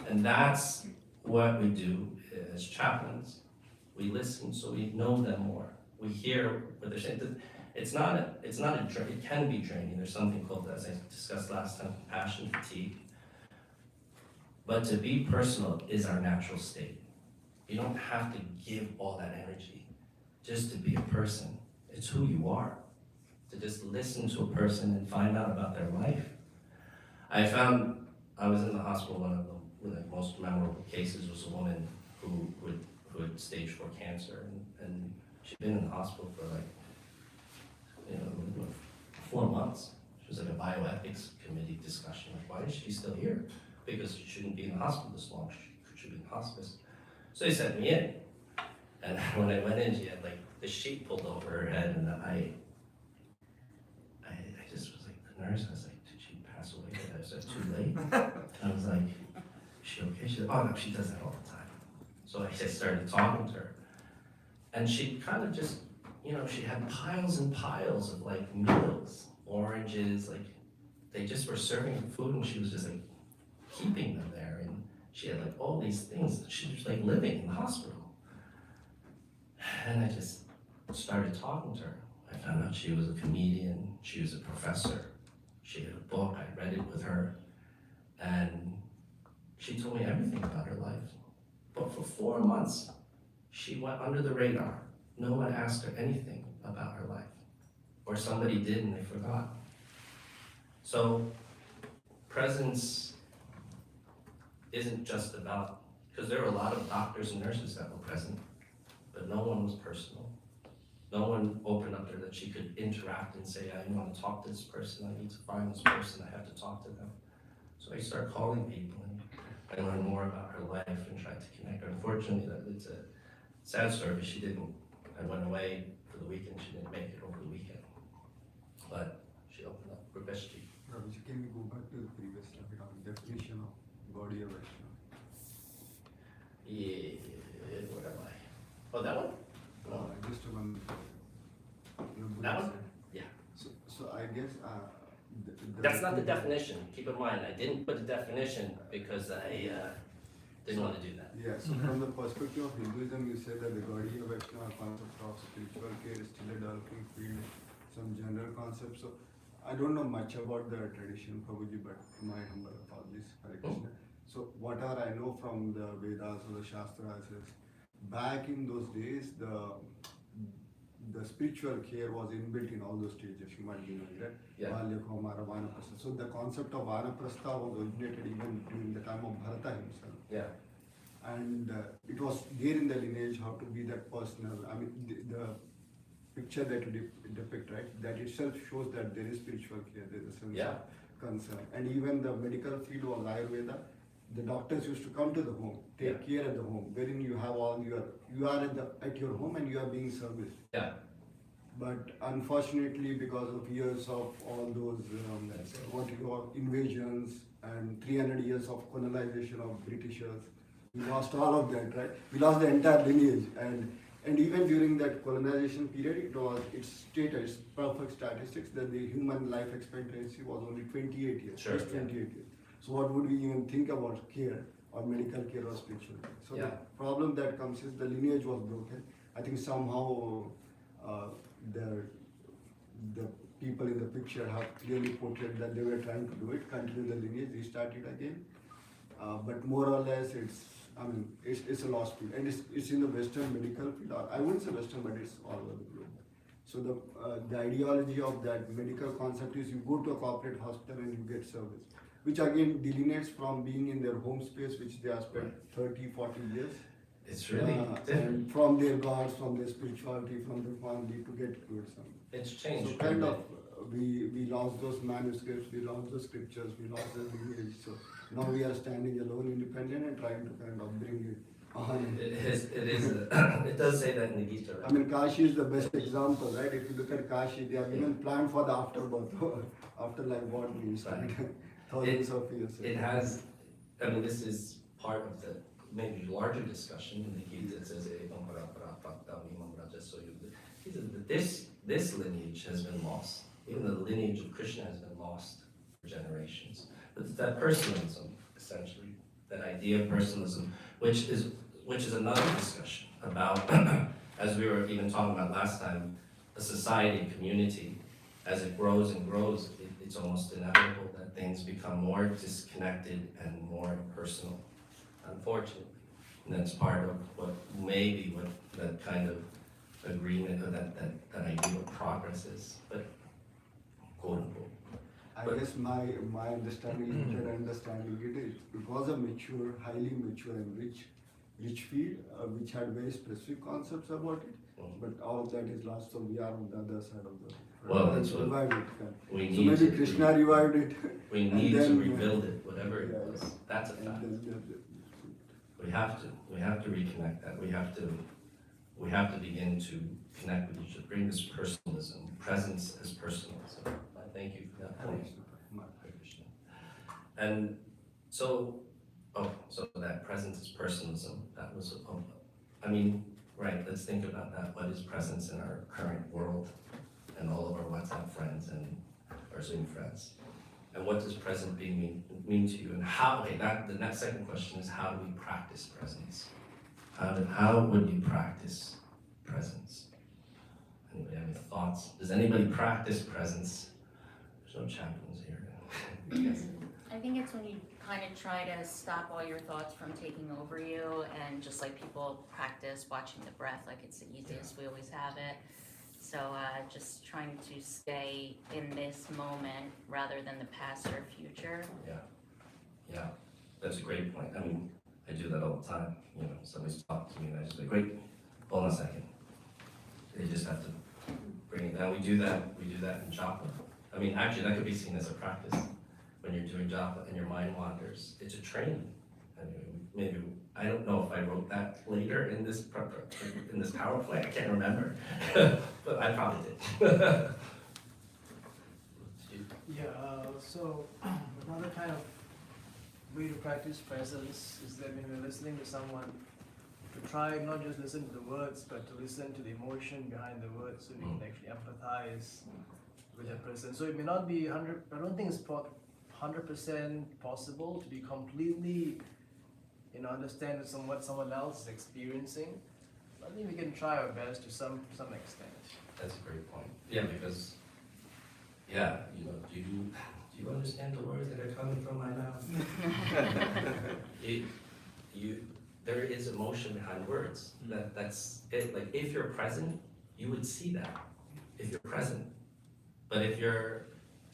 S3: And that's what we do as chaplains. We listen so we know them more. We hear what they're saying. It can be draining. There's something called, as I discussed last time, compassion fatigue. But to be personal is our natural state. You don't have to give all that energy just to be a person. It's who you are. To just listen to a person and find out about their life. I was in the hospital, one of the most memorable cases was a woman who had stage 4 cancer, and she'd been in the hospital for 4 months. It was like a bioethics committee discussion, like, why is she still here? Because she shouldn't be in the hospital this long, she should be in hospice. So they sent me in, and when I went in, she had like the sheet pulled over her head, and I just was like, the nurse, I was like, did she pass away? I was like, too late? I was like, is she okay? She said, oh no, she does that all the time. So I just started talking to her. And she kind of just, she had piles and piles of like meals, oranges, like they just were serving food, and she was just like keeping them there. And she had like all these things that she was like living in the hospital. And I just started talking to her. I found out she was a comedian, she was a professor, she had a book, I read it with her, and she told me everything about her life. But for 4 months, she went under the radar. No one asked her anything about her life. Or somebody did and they forgot. So, presence isn't just about, because there were a lot of doctors and nurses that were present, but no one was personal. No one opened up there that she could interact and say, I want to talk to this person, I need to find this person, I have to talk to them. So I started calling people and I learned more about her life and tried to connect her. Unfortunately, it's a sad story, but she didn't. I went away for the weekend, she didn't make it over the weekend. But she opened up Prabheshji.
S9: Ravi, can we go back to the previous topic on definition of body of Vaishnava?
S3: Yeah, where am I? Oh, that one? No.
S9: Just one.
S3: That one? Yeah.
S9: So I guess
S3: That's not the definition. Keep in mind, I didn't put a definition because I didn't want to do that.
S9: Yeah, so from the perspective of Hinduism, you say that the Gaudiya Vaishnava concept of spiritual care is still a developing field, some general concepts. So I don't know much about the tradition, Prabhuji, but my humble apologies, Hare Krishna. So whatever I know from the Vedas or the Shastras is, back in those days, the spiritual care was inbuilt in all those stages, you might be knowing, right?
S3: Yeah.
S9: Balya, Kaumara, Vanaprastha. So the concept of Vanaprastha was originated even during the time of Bharata himself.
S3: Yeah.
S9: And it was there in the lineage how to be that personal. I mean, the picture that you depict, right? That itself shows that there is spiritual care, there is a sense
S3: Yeah.
S9: of concern. And even the medical field was Ayurveda. The doctors used to come to the home, take care at the home, wherein you have all you are at your home and you are being serviced.
S3: Yeah.
S9: But unfortunately, because of years of all those invasions and 300 years of colonization of Britishers, we lost all of that, right? We lost the entire lineage, and even during that colonization period, it's stated, it's perfect statistics that the human life expectancy was only 28 years,
S3: Sure,
S9: just 28 years. So what would we even think about care or medical care or spiritual care? So the problem that comes is the lineage was broken. I think somehow the people in the picture have clearly portrayed that they were trying to do it, continue the lineage, restart it again. But more or less, it's a lost field, and it's in the Western medical field. Or I wouldn't say Western, but it's all over the globe. So the ideology of that medical concept is you go to a corporate hospital and you get service, which again delineates from being in their home space, which they have spent 30, 40 years.
S3: It's really different.
S9: And from their gods, from their spirituality, from their family to get good something.
S3: It's changed.
S9: So kind of we lost those manuscripts, we lost the scriptures, we lost the lineage. So now we are standing alone, independent, and trying to kind of bring it on.
S3: It does say that in the Gita, right?
S9: I mean, Kashi is the best example, right? If you look at Kashi, they have even planned for the afterbirth, after like what we started thousands of years ago.
S3: It has, I mean, this is part of the maybe larger discussion in the Gita. It says, this lineage has been lost. Even the lineage of Krishna has been lost for generations. But it's that personalism, essentially, that idea of personalism, which is another discussion about, as we were even talking about last time, a society, community, as it grows and grows, it's almost inevitable that things become more disconnected and more impersonal, unfortunately. And that's part of what that kind of agreement or that idea of progress is, but quote unquote.
S9: I guess my understanding, limited understanding, it was a mature, highly mature and rich field, which had very specific concepts about it. But all of that is lost, so we are on the other side of the.
S3: Well, that's what
S9: revived it.
S3: we
S9: So
S3: need.
S9: maybe
S3: to
S9: Krishna revived it.
S3: We
S9: and
S3: need to
S9: then,
S3: rebuild it, whatever it
S9: yeah,
S3: was.
S9: yeah.
S3: That's a
S9: And
S3: fact.
S9: then-
S3: We have to reconnect that. We have to begin to connect with each other, bring this personalism, presence as personalism. I thank you for that point. Hare Krishna. And so that presence is personalism. That was, I mean, right, let's think about that. What is presence in our current world and all of our WhatsApp friends and our Zoom friends? And what does present being mean to you? And how, the next second question is, how do we practice presence? How would you practice presence? Anybody have any thoughts? Does anybody practice presence? There's no chaplains here. Yes.
S10: I think it's when you kind of try to stop all your thoughts from taking over you, and just like people practice watching the breath, like it's the easiest, we always have it. So just trying to stay in this moment rather than the past or future.
S3: Yeah, that's a great point. I mean, I do that all the time. You know, somebody's talking to me and I just like, wait, hold on a second. They just have to bring it down. We do that in japa. I mean, actually, that could be seen as a practice. When you're doing japa and your mind wanders, it's a training. I mean, maybe, I don't know if I wrote that later in this PowerPoint, I can't remember, but I probably did.
S7: So another kind of way to practice presence is that when we're listening to someone, to try not just listen to the words, but to listen to the emotion behind the words, so we can actually empathize with that person. So it may not be 100, I don't think it's 100% possible to be completely understand what someone else is experiencing. I think we can try our best to some extent.
S3: That's a great point. Yeah, because, yeah, do you understand the words that are coming from my mouth? There is emotion behind words. That's it. Like, if you're present, you would see that. If you're present. But if you're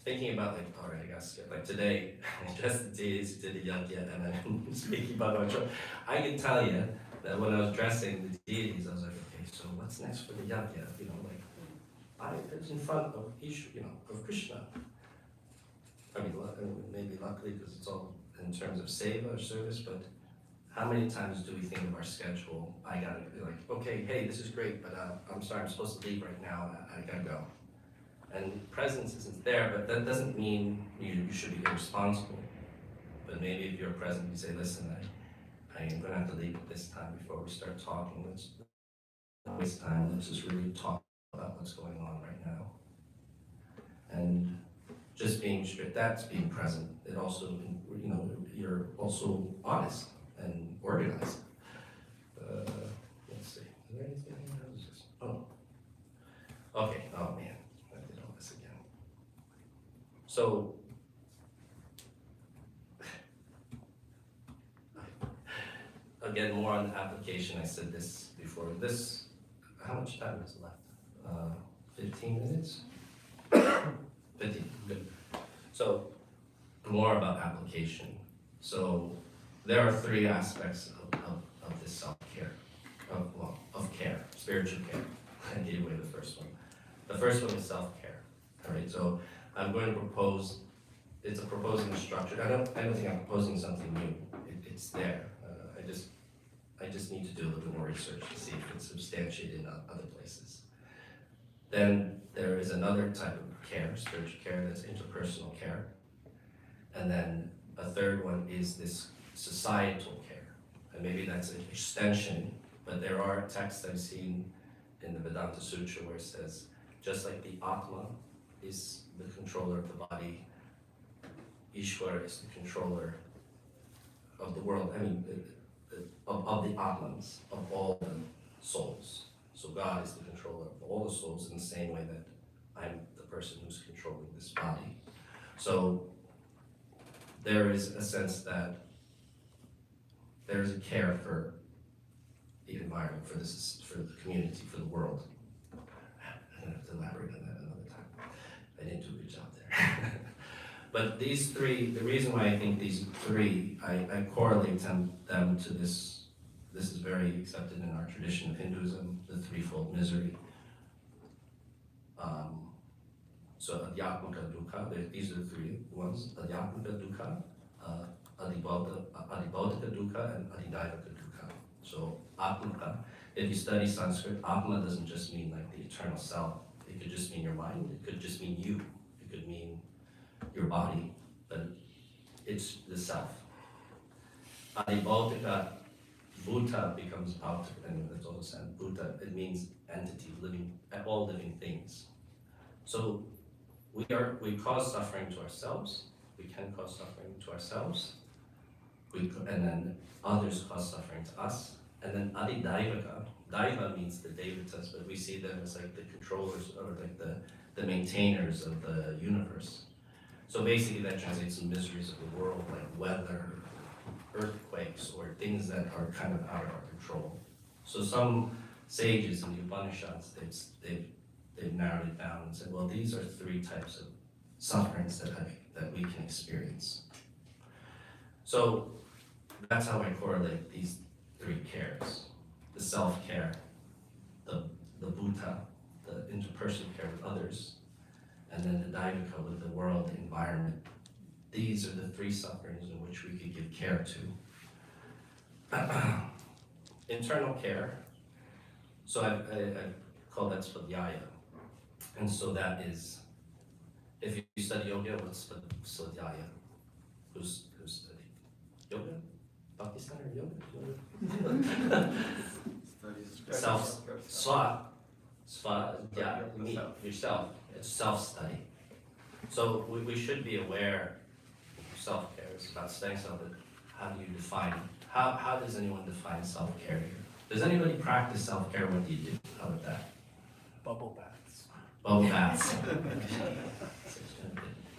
S3: thinking about, like, all right, I guess, like today, I addressed the deities, did the yajna, and I'm speaking Bhagavat. I can tell you that when I was dressing the deities, I was like, okay, so what's next for the yajna? It's in front of of Krishna. I mean, maybe luckily because it's all in terms of seva or service, but how many times do we think of our schedule? I gotta be like, okay, hey, this is great, but I'm sorry, I'm supposed to leave right now, I gotta go. And presence isn't there, but that doesn't mean you should be irresponsible. But maybe if you're present, you say, listen, I am gonna have to leave at this time before we start talking. Let's not waste time, let's just really talk about what's going on right now. And just being strict, that's being present. It also, you're also honest and organized. Let's see, is there anything else? Oh. Okay, oh man, I did all this again. So, again, more on the application. I said this before. How much time is left? 15 minutes? 15, good. So, more about application. So, there are 3 aspects of this self-care, of care, spiritual care. I gave away the first one. The first one is self-care. All right, so I'm going to propose. It's a proposing structure. I don't think I'm proposing something new. It's there. I just need to do a little bit more research to see if it's substantiated in other places. Then there is another type of care, spiritual care, that's interpersonal care. And then a third one is this societal care. And maybe that's an extension, but there are texts I've seen in the Vedanta Sutra where it says, just like the Atma is the controller of the body, Ishvara is the controller of the world, of the Atmans, of all the souls. So God is the controller of all the souls in the same way that I'm the person who's controlling this body. So there is a sense that there is a care for the environment, for the community, for the world. I'm gonna have to elaborate on that another time. I didn't do a good job there. But these 3, the reason why I think these 3, I correlate them to this. This is very accepted in our tradition of Hinduism, the threefold misery. So adhyatmika dukkha, these are the 3 ones. Adhyatmika dukkha, adibodhika dukkha, and adidaivika dukkha. So atmika, if you study Sanskrit, atma doesn't just mean like the eternal self. It could just mean your mind, it could just mean you. It could mean your body, but it's the self. Adibodhika, Bhuta becomes out, and that's also said, Bhuta, it means entity, all living things. So we cause suffering to ourselves, we can cause suffering to ourselves, and then others cause suffering to us. And then Adidaivaka, Daiva means the Devatas, but we see them as like the controllers or like the maintainers of the universe. So basically that translates to miseries of the world, like weather, earthquakes, or things that are kind of out of our control. So some sages in the Upanishads, they've narrowed it down and said, well, these are 3 types of sufferings that we can experience. So that's how I correlate these 3 cares: the self-care, the bhuta, the interpersonal care with others, and then the daivika with the world, the environment. These are the 3 sufferings in which we could give care to. Internal care, so I call that svadhyaya. And so that is, if you study yoga, what's svadhyaya? Who's studied yoga? Bhakti Center yoga? Yourself. It's self-study. So we should be aware of self-care. It's about studying self, but how do you define, how does anyone define self-care here? Does anybody practice self-care? What do you do? How about that?
S6: Bubble baths.
S3: Bubble baths.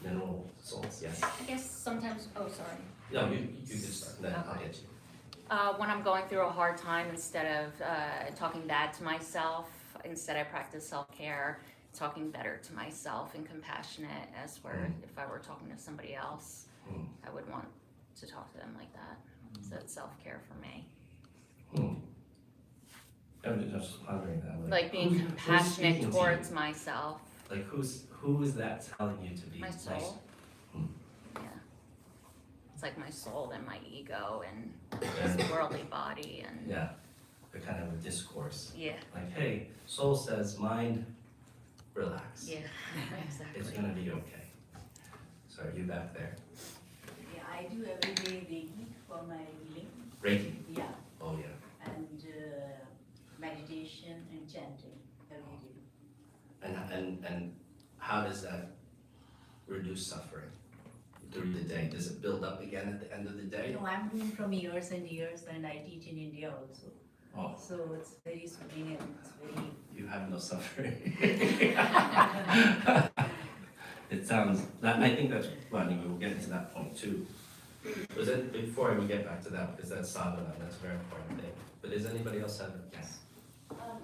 S3: Mineral salts, yes.
S10: I guess sometimes, oh, sorry.
S3: No, you can start, then I'll get you.
S10: When I'm going through a hard time, instead of talking bad to myself, instead I practice self-care, talking better to myself and compassionate as where if I were talking to somebody else, I would want to talk to them like that. So it's self-care for me.
S3: I was just pondering that.
S10: Like being
S3: who's
S10: compassionate
S3: speaking to
S10: towards
S3: you?
S10: myself,
S3: Like who is that telling you to be
S10: my
S3: nice?
S10: soul. Yeah. It's like my soul and my ego and this worldly body and
S3: Yeah, a kind of a discourse.
S10: yeah.
S3: Like, hey, soul says, mind, relax.
S10: Yeah,
S3: It's
S10: exactly.
S3: gonna be okay. So are you back there?
S11: Yeah, I do every day Reiki for my healing.
S3: Reiki?
S11: Yeah,
S3: Oh, yeah.
S11: and meditation and chanting every day.
S3: And how does that reduce suffering through the day? Does it build up again at the end of the day?
S11: No, I'm doing from years and years, and I teach in India also.
S3: Oh,
S11: So it's very soothing and it's very.
S3: you have no suffering. It sounds, I think that's, well, anyway, we'll get into that point too. Was it, before we get back to that, because that's sadhana, that's a very important thing. But does anybody else have a guess?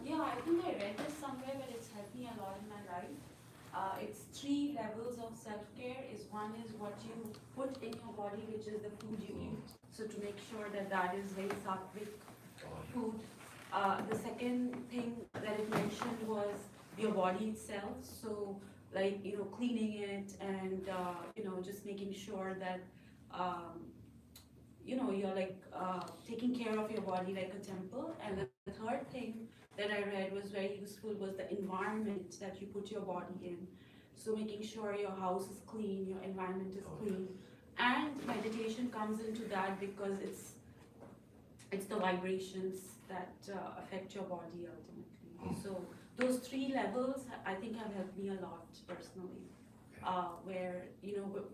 S12: Yeah, I think I read this somewhere, but it's helped me a lot in my life. It's 3 levels of self-care. One is what you put in your body, which is the food you eat. So to make sure that that is very sattvic food. The second thing that it mentioned was your body itself. So like, cleaning it and, just making sure that, you're like taking care of your body like a temple. And the third thing that I read was very useful was the environment that you put your body in. So making sure your house is clean, your environment is clean. And meditation comes into that because it's the vibrations that affect your body ultimately. So those 3 levels I think have helped me a lot personally. Where,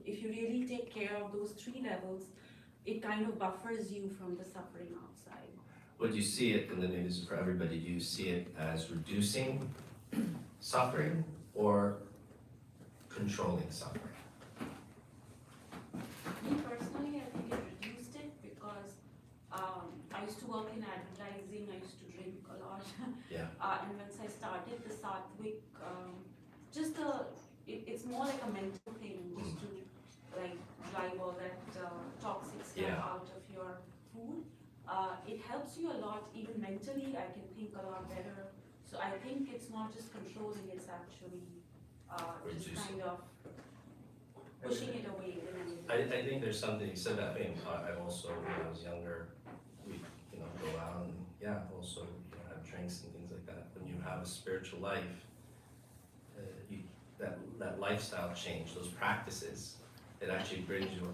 S12: if you really take care of those 3 levels, it kind of buffers you from the suffering outside.
S3: Would you see it, and then maybe this is for everybody, do you see it as reducing suffering or controlling suffering?
S12: Me personally, I think it reduced it because I used to work in advertising, I used to drink a lot.
S3: Yeah.
S12: And once I started the sattvic, it's more like a mental thing, just to like drive all that toxic stuff out of your food. It helps you a lot, even mentally, I can think a lot better. So I think it's not just controlling, it's actually just kind of pushing it away.
S3: I think there's something, you said that thing, I also, when I was younger, we, go out and, also, have drinks and things like that. When you have a spiritual life, that lifestyle change, those practices, it actually brings you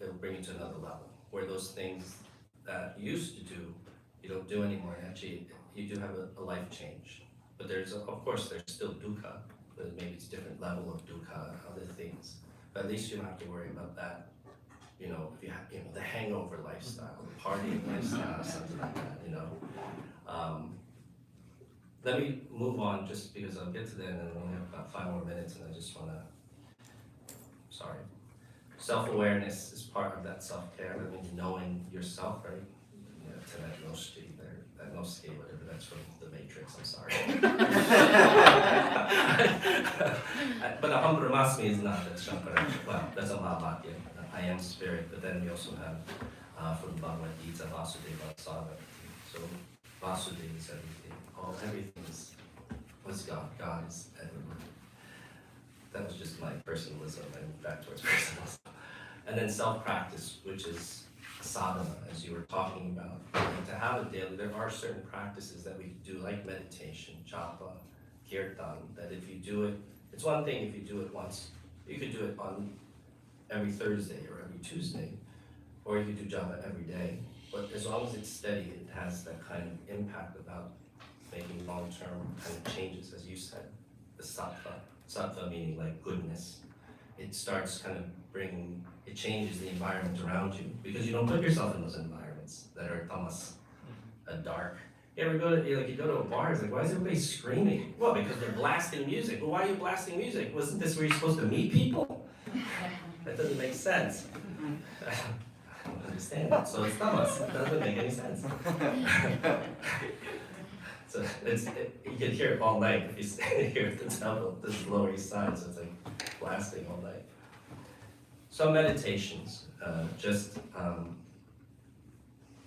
S3: it'll bring you to another level, where those things that you used to do, you don't do anymore, and actually, you do have a life change. But of course, there's still dukkha, but maybe it's a different level of dukkha, other things. But at least you don't have to worry about that, if you have, the hangover lifestyle, the partying lifestyle, something like that, Let me move on, just because I'll get to that, and we only have about 5 more minutes, and I just wanna, self-awareness is part of that self-care. That means knowing yourself, right? That Noski, whatever, that's from the Matrix, I'm sorry. But Aham Brahmasmi is not, that's Shankara. Well, that's a Mahabhagya. I am spirit, but then we also have from Bhagavad Gita, Vasudeva Saga. So Vasudeva is everything. Everything was God. God is everywhere. That was just my personalism, and back towards personalism. And then self-practice, which is sadhana, as you were talking about. And to have a daily, there are certain practices that we can do, like meditation, japa, kirtan, that if you do it, it's one thing if you do it once. You could do it on every Thursday or every Tuesday, or you could do japa every day. But as long as it's steady, it has that kind of impact about making long-term kind of changes, as you said, the sattva. Sattva meaning like goodness, it starts kind of it changes the environment around you, because you don't put yourself in those environments that are tamas, dark. You ever go to, you go to a bar, it's like, why is everybody screaming? Well, because they're blasting music. Well, why are you blasting music? Wasn't this where you're supposed to meet people? That doesn't make sense. I don't understand it. So it's tamas. It doesn't make any sense. So you can hear it all night if you stay here at the temple. This is Lower East Side, so it's like blasting all night. So meditations,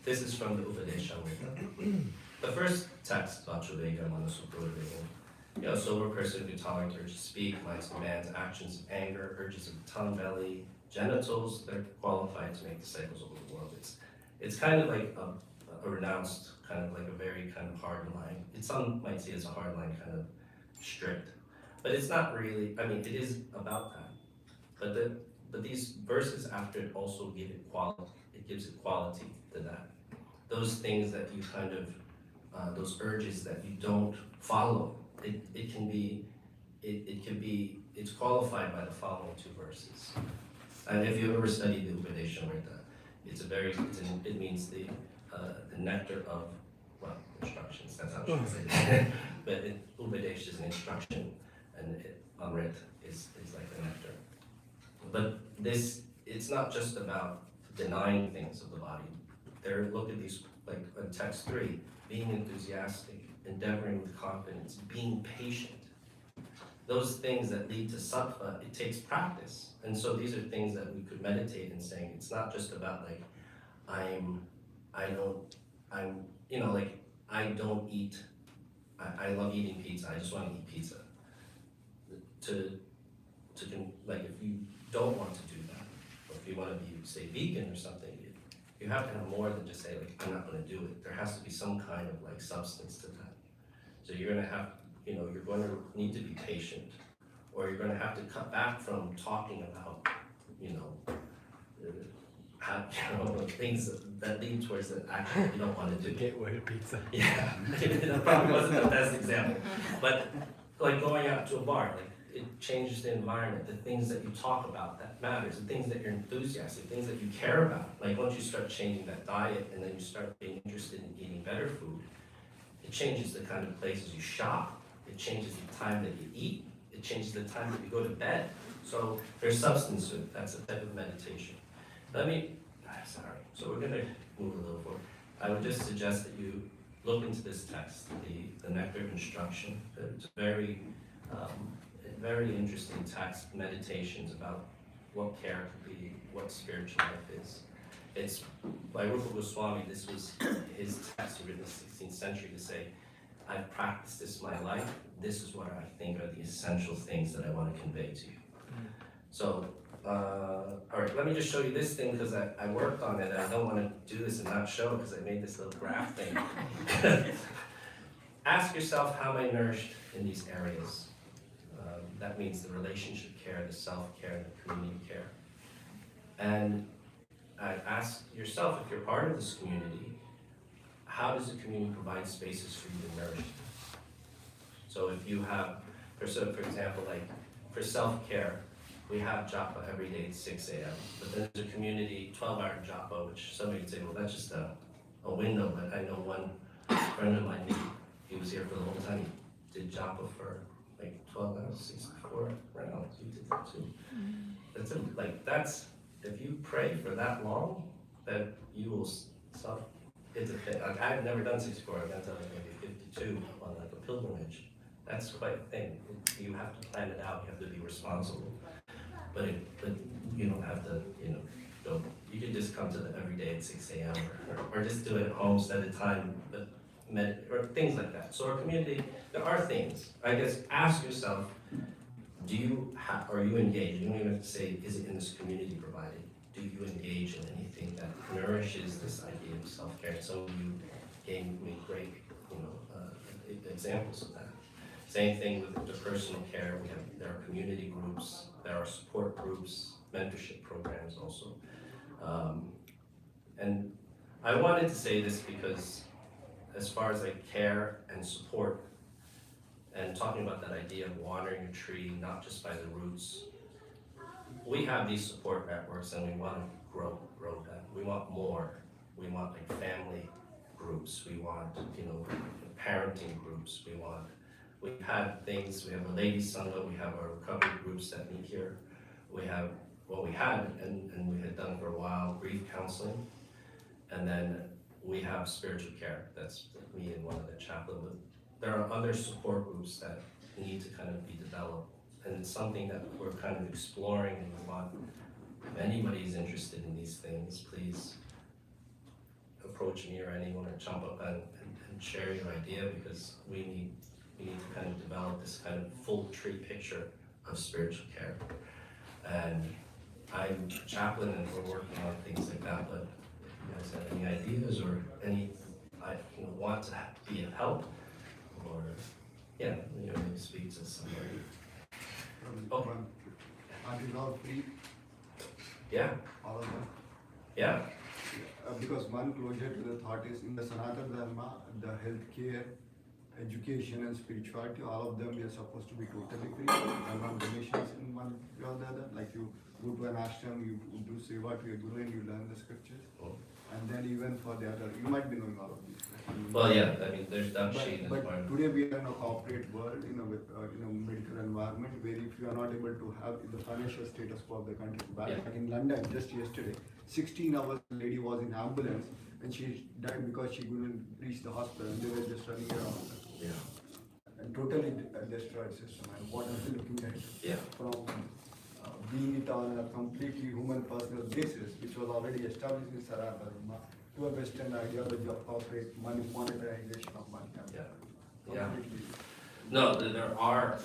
S3: this is from the Upadeshamrita. The first text, Vachuvega Manasupurvega, sober person who tolerant urge to speak, minds, demands, actions of anger, urges of the tongue, belly, genitals, they're qualified to make disciples over the world. It's kind of like a renounced, kind of like a very kind of hard line. Some might see it as a hard line, kind of strict. But it's not really, it is about that. But these verses after it also give it quality. It gives it quality to that. Those things that you kind of, those urges that you don't follow, it can be, it's qualified by the following two verses. And if you've ever studied the Upadeshamrita, it means the nectar of, instructions, that's how I should say it. But Upadesh is an instruction, and Amrit is like the nectar. But it's not just about denying things of the body. Look at these, like in text 3, being enthusiastic, endeavoring with confidence, being patient. Those things that lead to sattva, it takes practice. And so these are things that we could meditate in saying, it's not just about like, I don't eat, I love eating pizza, I just want to eat pizza. If you don't want to do that, or if you want to be, say, vegan or something, you have to have more than just say, like, I'm not going to do it. There has to be some kind of like substance to that. So you're going to have, you're going to need to be patient, or you're going to have to cut back from talking about, things that lead towards that actually you don't want to do.
S6: Gateway to pizza.
S3: Yeah, that probably wasn't the best example. But like going out to a bar, like it changes the environment, the things that you talk about that matters, the things that you're enthusiastic, things that you care about. Like once you start changing that diet and then you start being interested in eating better food, it changes the kind of places you shop, it changes the time that you eat, it changes the time that you go to bed. So there's substance to it. That's a type of meditation. So we're going to move a little forward. I would just suggest that you look into this text, the Nectar of Instruction. It's a very interesting text, meditations about what care could be, what spiritual life is. It's by Rupa Goswami. This was his text he written in the 16th century to say, I've practiced this my life. This is what I think are the essential things that I want to convey to you. So, all right, let me just show you this thing because I worked on it. I don't want to do this and not show it because I made this little graph thing. Ask yourself, how am I nourished in these areas? That means the relationship care, the self-care, the community care. And ask yourself, if you're part of this community, how does the community provide spaces for you to nourish? So if you have, for example, like for self-care, we have japa every day at 6 a.m. But then there's a community 12-hour japa, which somebody would say, well, that's just a window. But I know one friend of mine, he was here for the whole time. He did japa for like 12 hours, 64 rounds. He did that too. That's if you pray for that long, that you will suffer. It's a thing. Like I've never done 64. I've done like maybe 52 on like a pilgrimage. That's quite a thing. You have to plan it out. You have to be responsible. But you don't have to, go. You can just come to the every day at 6 a.m. or just do it at home, set a time, or things like that. So our community, there are things. I guess ask yourself, are you engaged? You don't even have to say, is it in this community provided? Do you engage in anything that nourishes this idea of self-care? Some of you gave me great, examples of that. Same thing with the personal care. There are community groups, there are support groups, mentorship programs also. And I wanted to say this because as far as like care and support, and talking about that idea of watering a tree, not just by the roots, we have these support networks and we want to grow that. We want more. We want like family groups. We want, parenting groups. We have things, we have a ladies' sangha, we have our recovery groups that meet here. We had, and we had done for a while, grief counseling. And then we have spiritual care, that's me and one of the chaplain. There are other support groups that need to kind of be developed. And it's something that we're kind of exploring and we want, if anybody's interested in these things, please approach me or anyone or jump up and share your idea, because we need to kind of develop this kind of full tree picture of spiritual care. And I'm chaplain and we're working on things like that, but if you guys have any ideas or want to be of help, or maybe speak to somebody. Oh.
S9: Are these all free?
S3: Yeah.
S9: All of them?
S3: Yeah.
S9: Because one closure to the thought is in the Sanatana Dharma, the healthcare, education and spirituality, all of them we are supposed to be totally free. And not donations in one way or the other. Like you go to an ashram, you do seva to your guru and you learn the scriptures.
S3: Oh.
S9: And then even for the other, you might be knowing all of these. Right?
S3: Well, yeah, I mean, there's that sheet.
S9: But today we are in a corporate world, with medical environment where if you are not able to have the financial status for the country back.
S3: Yeah.
S9: Like in London, just yesterday, 16 hours a lady was in ambulance and she died because she couldn't reach the hospital and they were just running around.
S3: Yeah.
S9: And totally destroyed system. And what are we looking at?
S3: Yeah.
S9: From being it on a completely human personal basis, which was already established in Sravanam, to a Western ideology of corporate monetization of money.
S3: Yeah. No, there are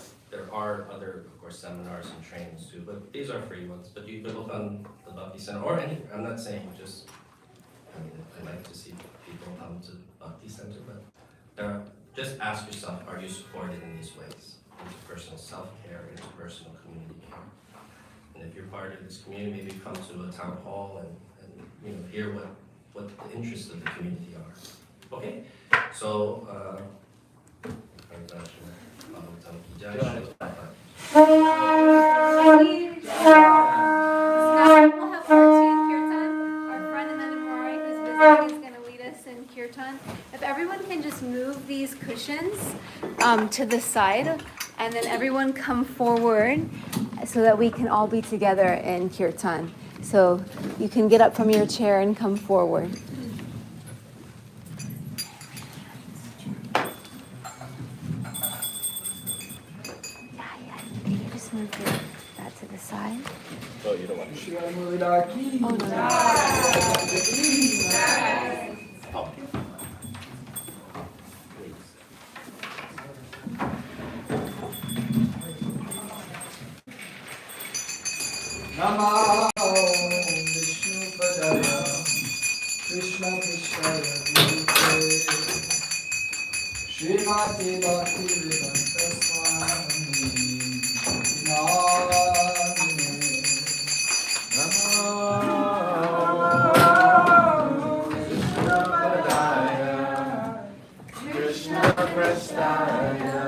S3: other, of course, seminars and trainings too, but these are free ones. But you can look on the Bhakti Center or any. I'm not saying just. I like to see people come to Bhakti Center, but just ask yourself: are you supported in these ways? Interpersonal self-care, interpersonal community care. And if you're part of this community, maybe come to a town hall and hear what the interests of the community are. Okay, so
S1: We'll have Archie in Kirtan. Our friend Ananda Morai, who's visiting, is going to lead us in Kirtan. If everyone can just move these cushions to the side, and then everyone come forward so that we can all be together in Kirtan. So you can get up from your chair and come forward. You just move that to the side.
S3: Oh, you don't want to.
S1: Oh, no.
S3: Oh.
S6: Namo Vishnu Padaya Krishna Krishna Radhike Srimati Bhakti Vedanta Swami Namine Namo Vishnu Padaya Krishna Prasthaya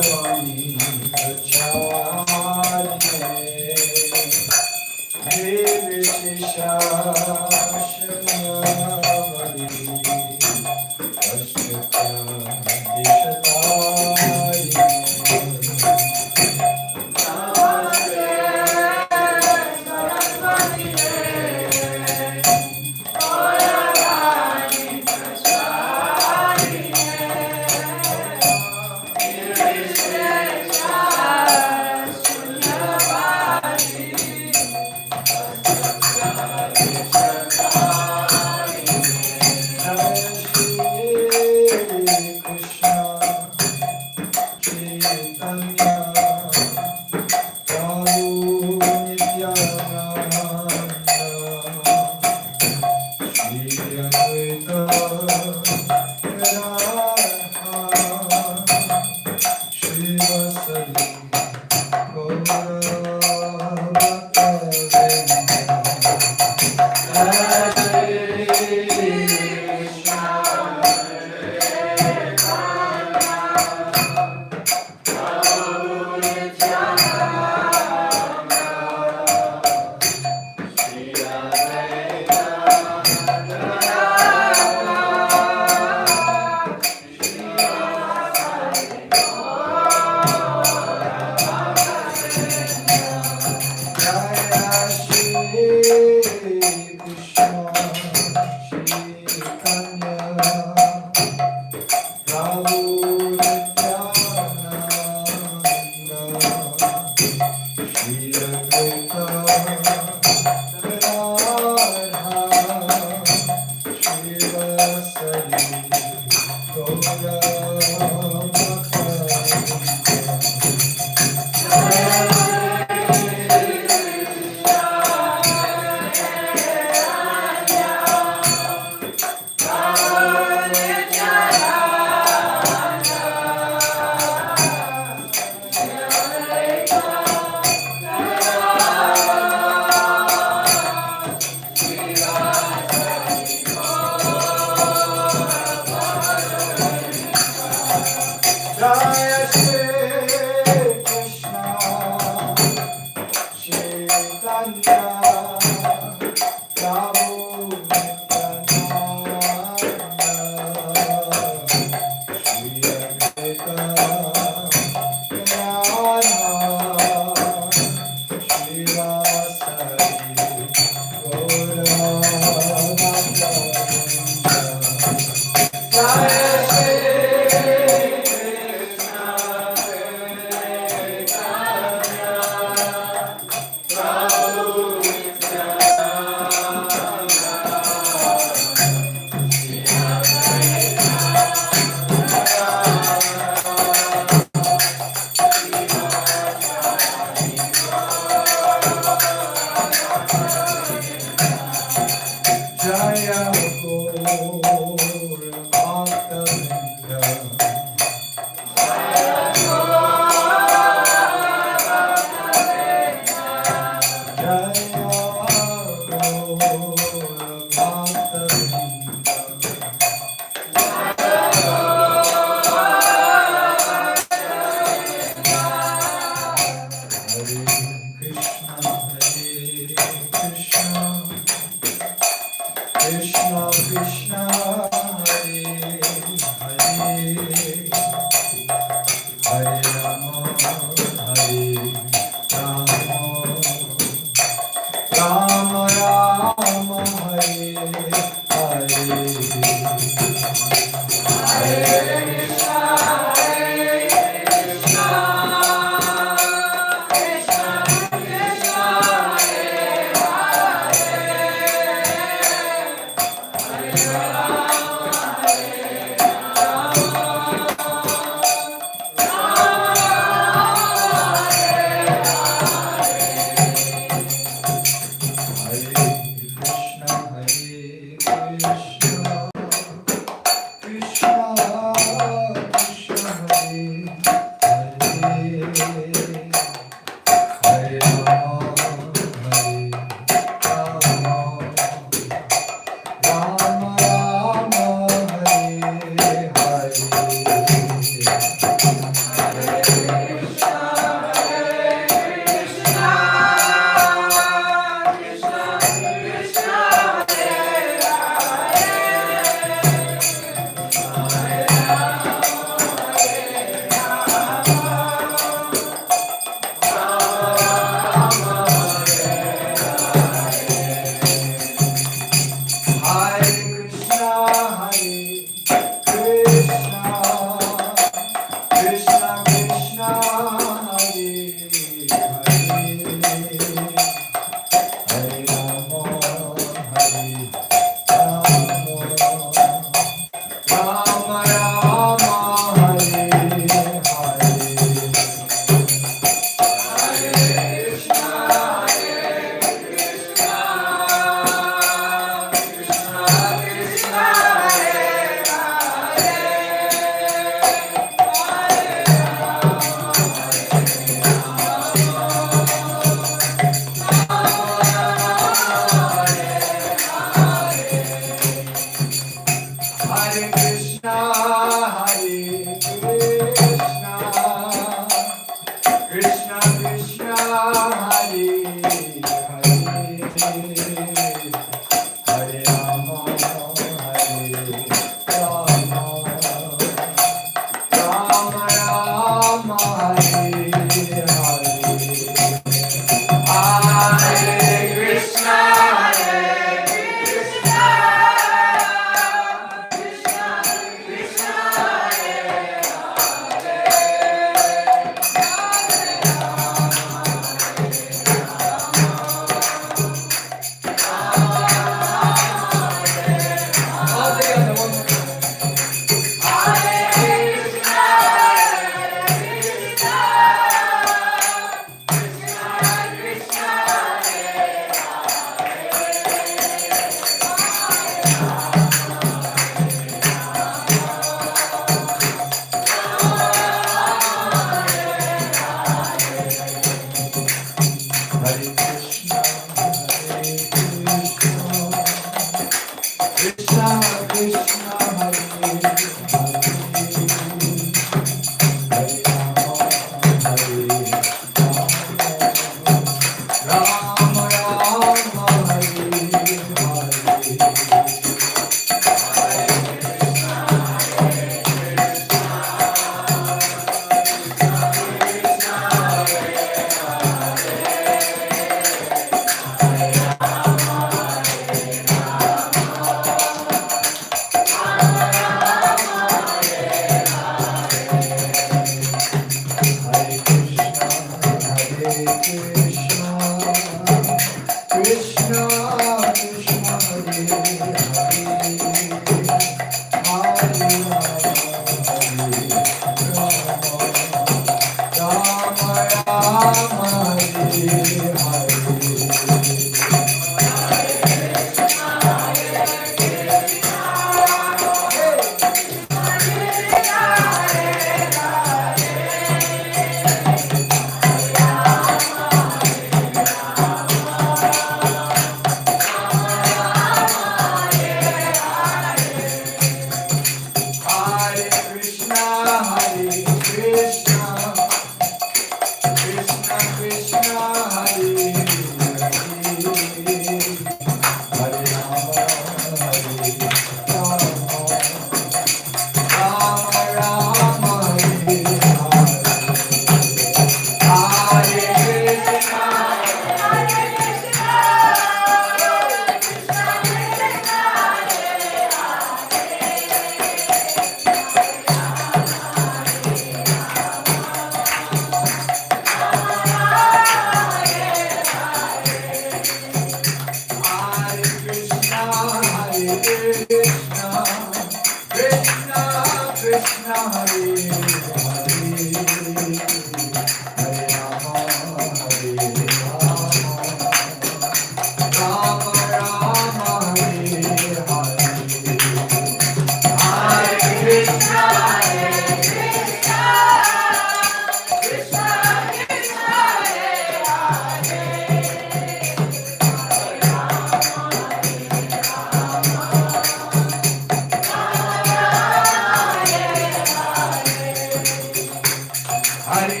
S6: Hare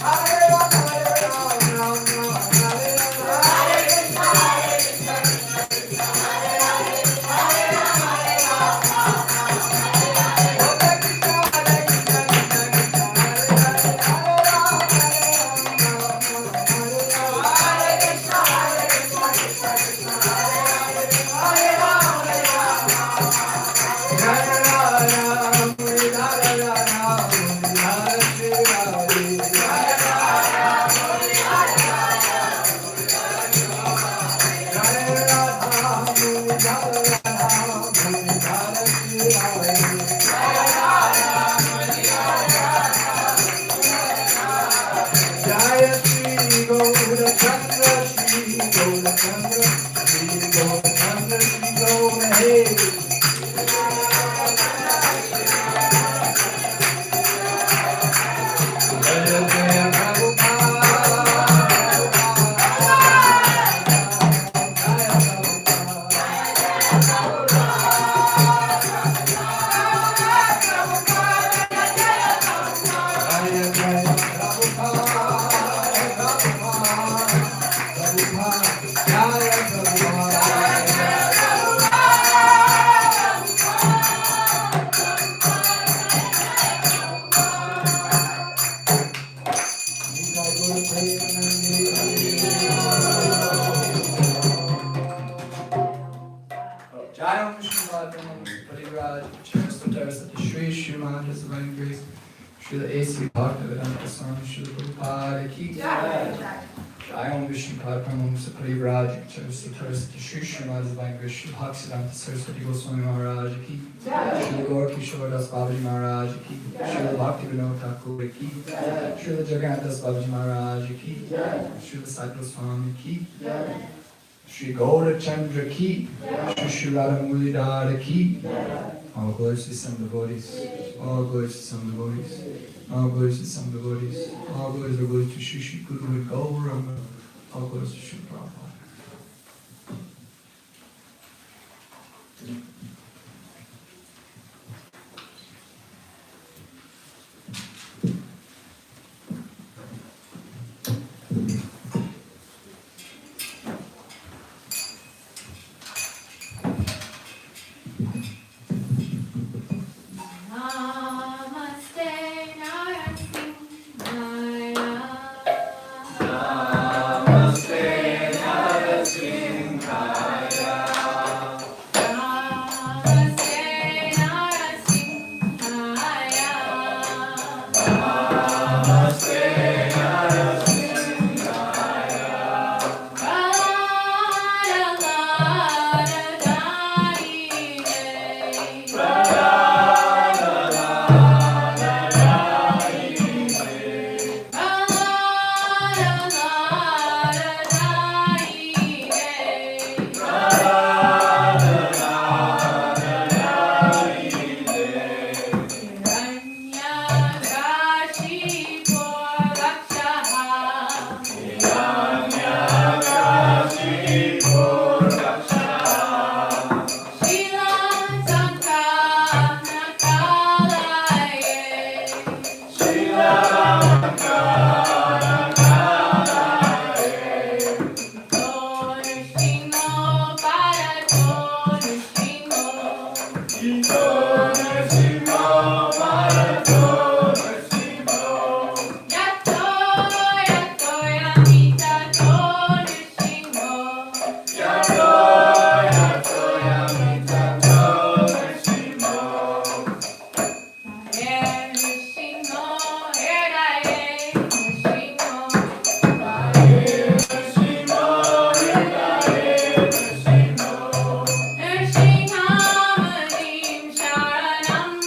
S6: Hare Jai Om Srivanam Parivraj Charastotar Shri Shriman His Divine Grace Srila A.C. Bhaktivedanta Swami Srila Prabhupada Ki Jai Om Vishnu Padmanam Parivraj Charastotar Shri Shriman His Divine Grace Srila Bhaktivedanta Saraswati Goswami Maharaj Ki Srila Gaur Kishore Das Babaji Maharaj Ki Srila Bhaktivinoda Thakur Ki Srila Jagannath Das Babaji Maharaj Ki Srila Sai Goswami Ki Shri Gaura Chandra Ki, Shri Radha Mulidara Ki. All glories to some devotees, all glories to some devotees, all glories to some devotees, all glories are glories to Shri Guru Gaura, all glories to Shri Prabhupada.
S12: Sravanam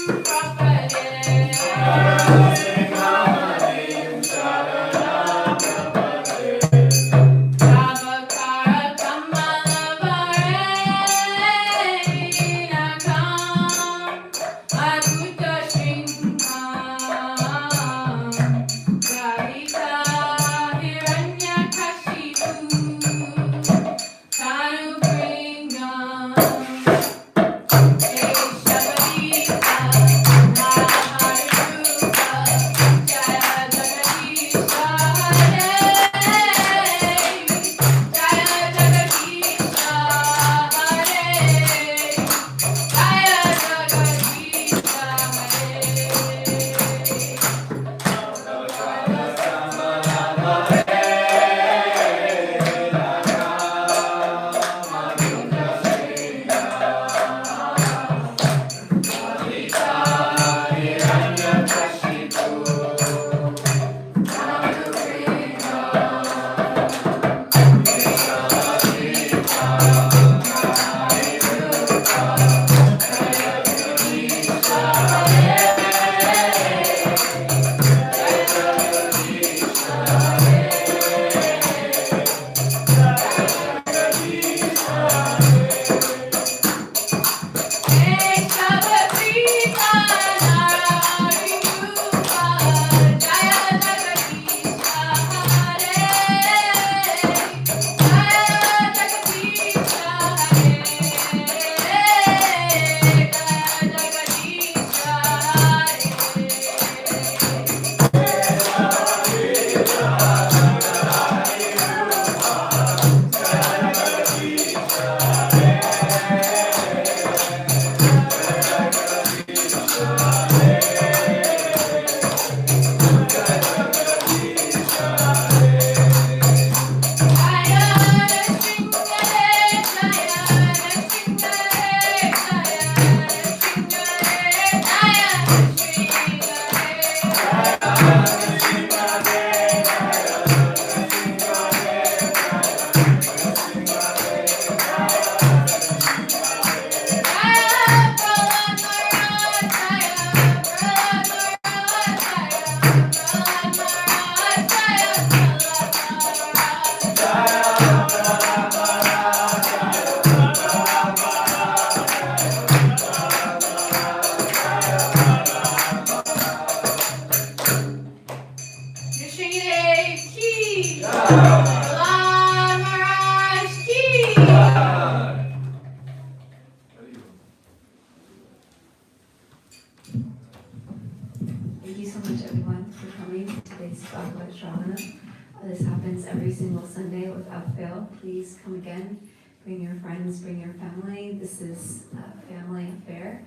S1: Thank you so much, everyone, for coming to today's Bhagavat Sravanam. This happens every single Sunday without fail. Please come again. Bring your friends, bring your family. This is a family affair.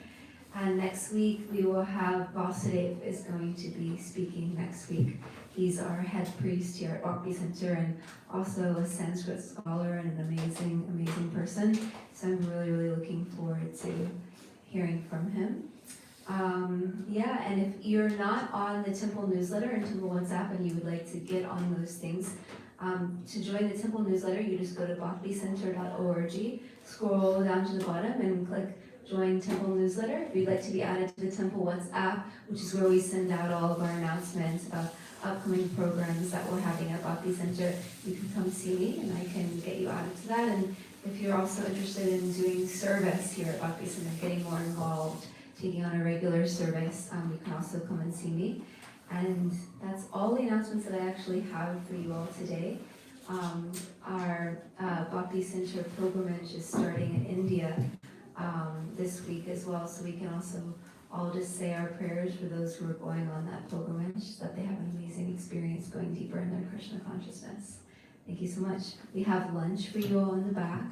S1: And next week, we will have Vasudev is going to be speaking next week. He's our head priest here at Bhakti Center and also a Sanskrit scholar and an amazing, amazing person. So I'm really, really looking forward to hearing from him. And if you're not on the temple newsletter and temple WhatsApp and you would like to get on those things, to join the temple newsletter, you just go to bhakticenter.org, scroll down to the bottom and click join temple newsletter. If you'd like to be added to the temple WhatsApp, which is where we send out all of our announcements about upcoming programs that we're having at Bhakti Center, you can come see me and I can get you added to that. And if you're also interested in doing service here at Bhakti Center, getting more involved, taking on a regular service, you can also come and see me. And that's all the announcements that I actually have for you all today. Our Bhakti Center pilgrimage is starting in India this week as well, so we can also all just say our prayers for those who are going on that pilgrimage, so that they have an amazing experience going deeper in their Krishna consciousness. Thank you so much. We have lunch for you all in the back.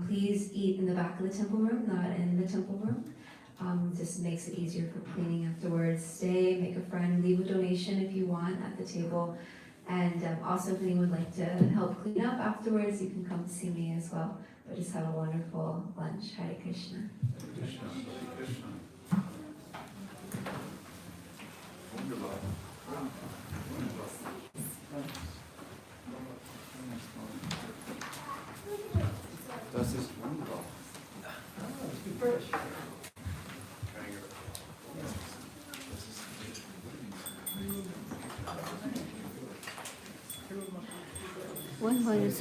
S1: Please eat in the back of the temple room, not in the temple room. Just makes it easier for cleaning afterwards. Stay, make a friend, leave a donation if you want at the table. And also if anyone would like to help clean up afterwards, you can come see me as well. But just have a wonderful lunch. Hare Krishna.
S4: Krishna, Krishna. Wunderbar. Das ist wunderbar.
S8: One minus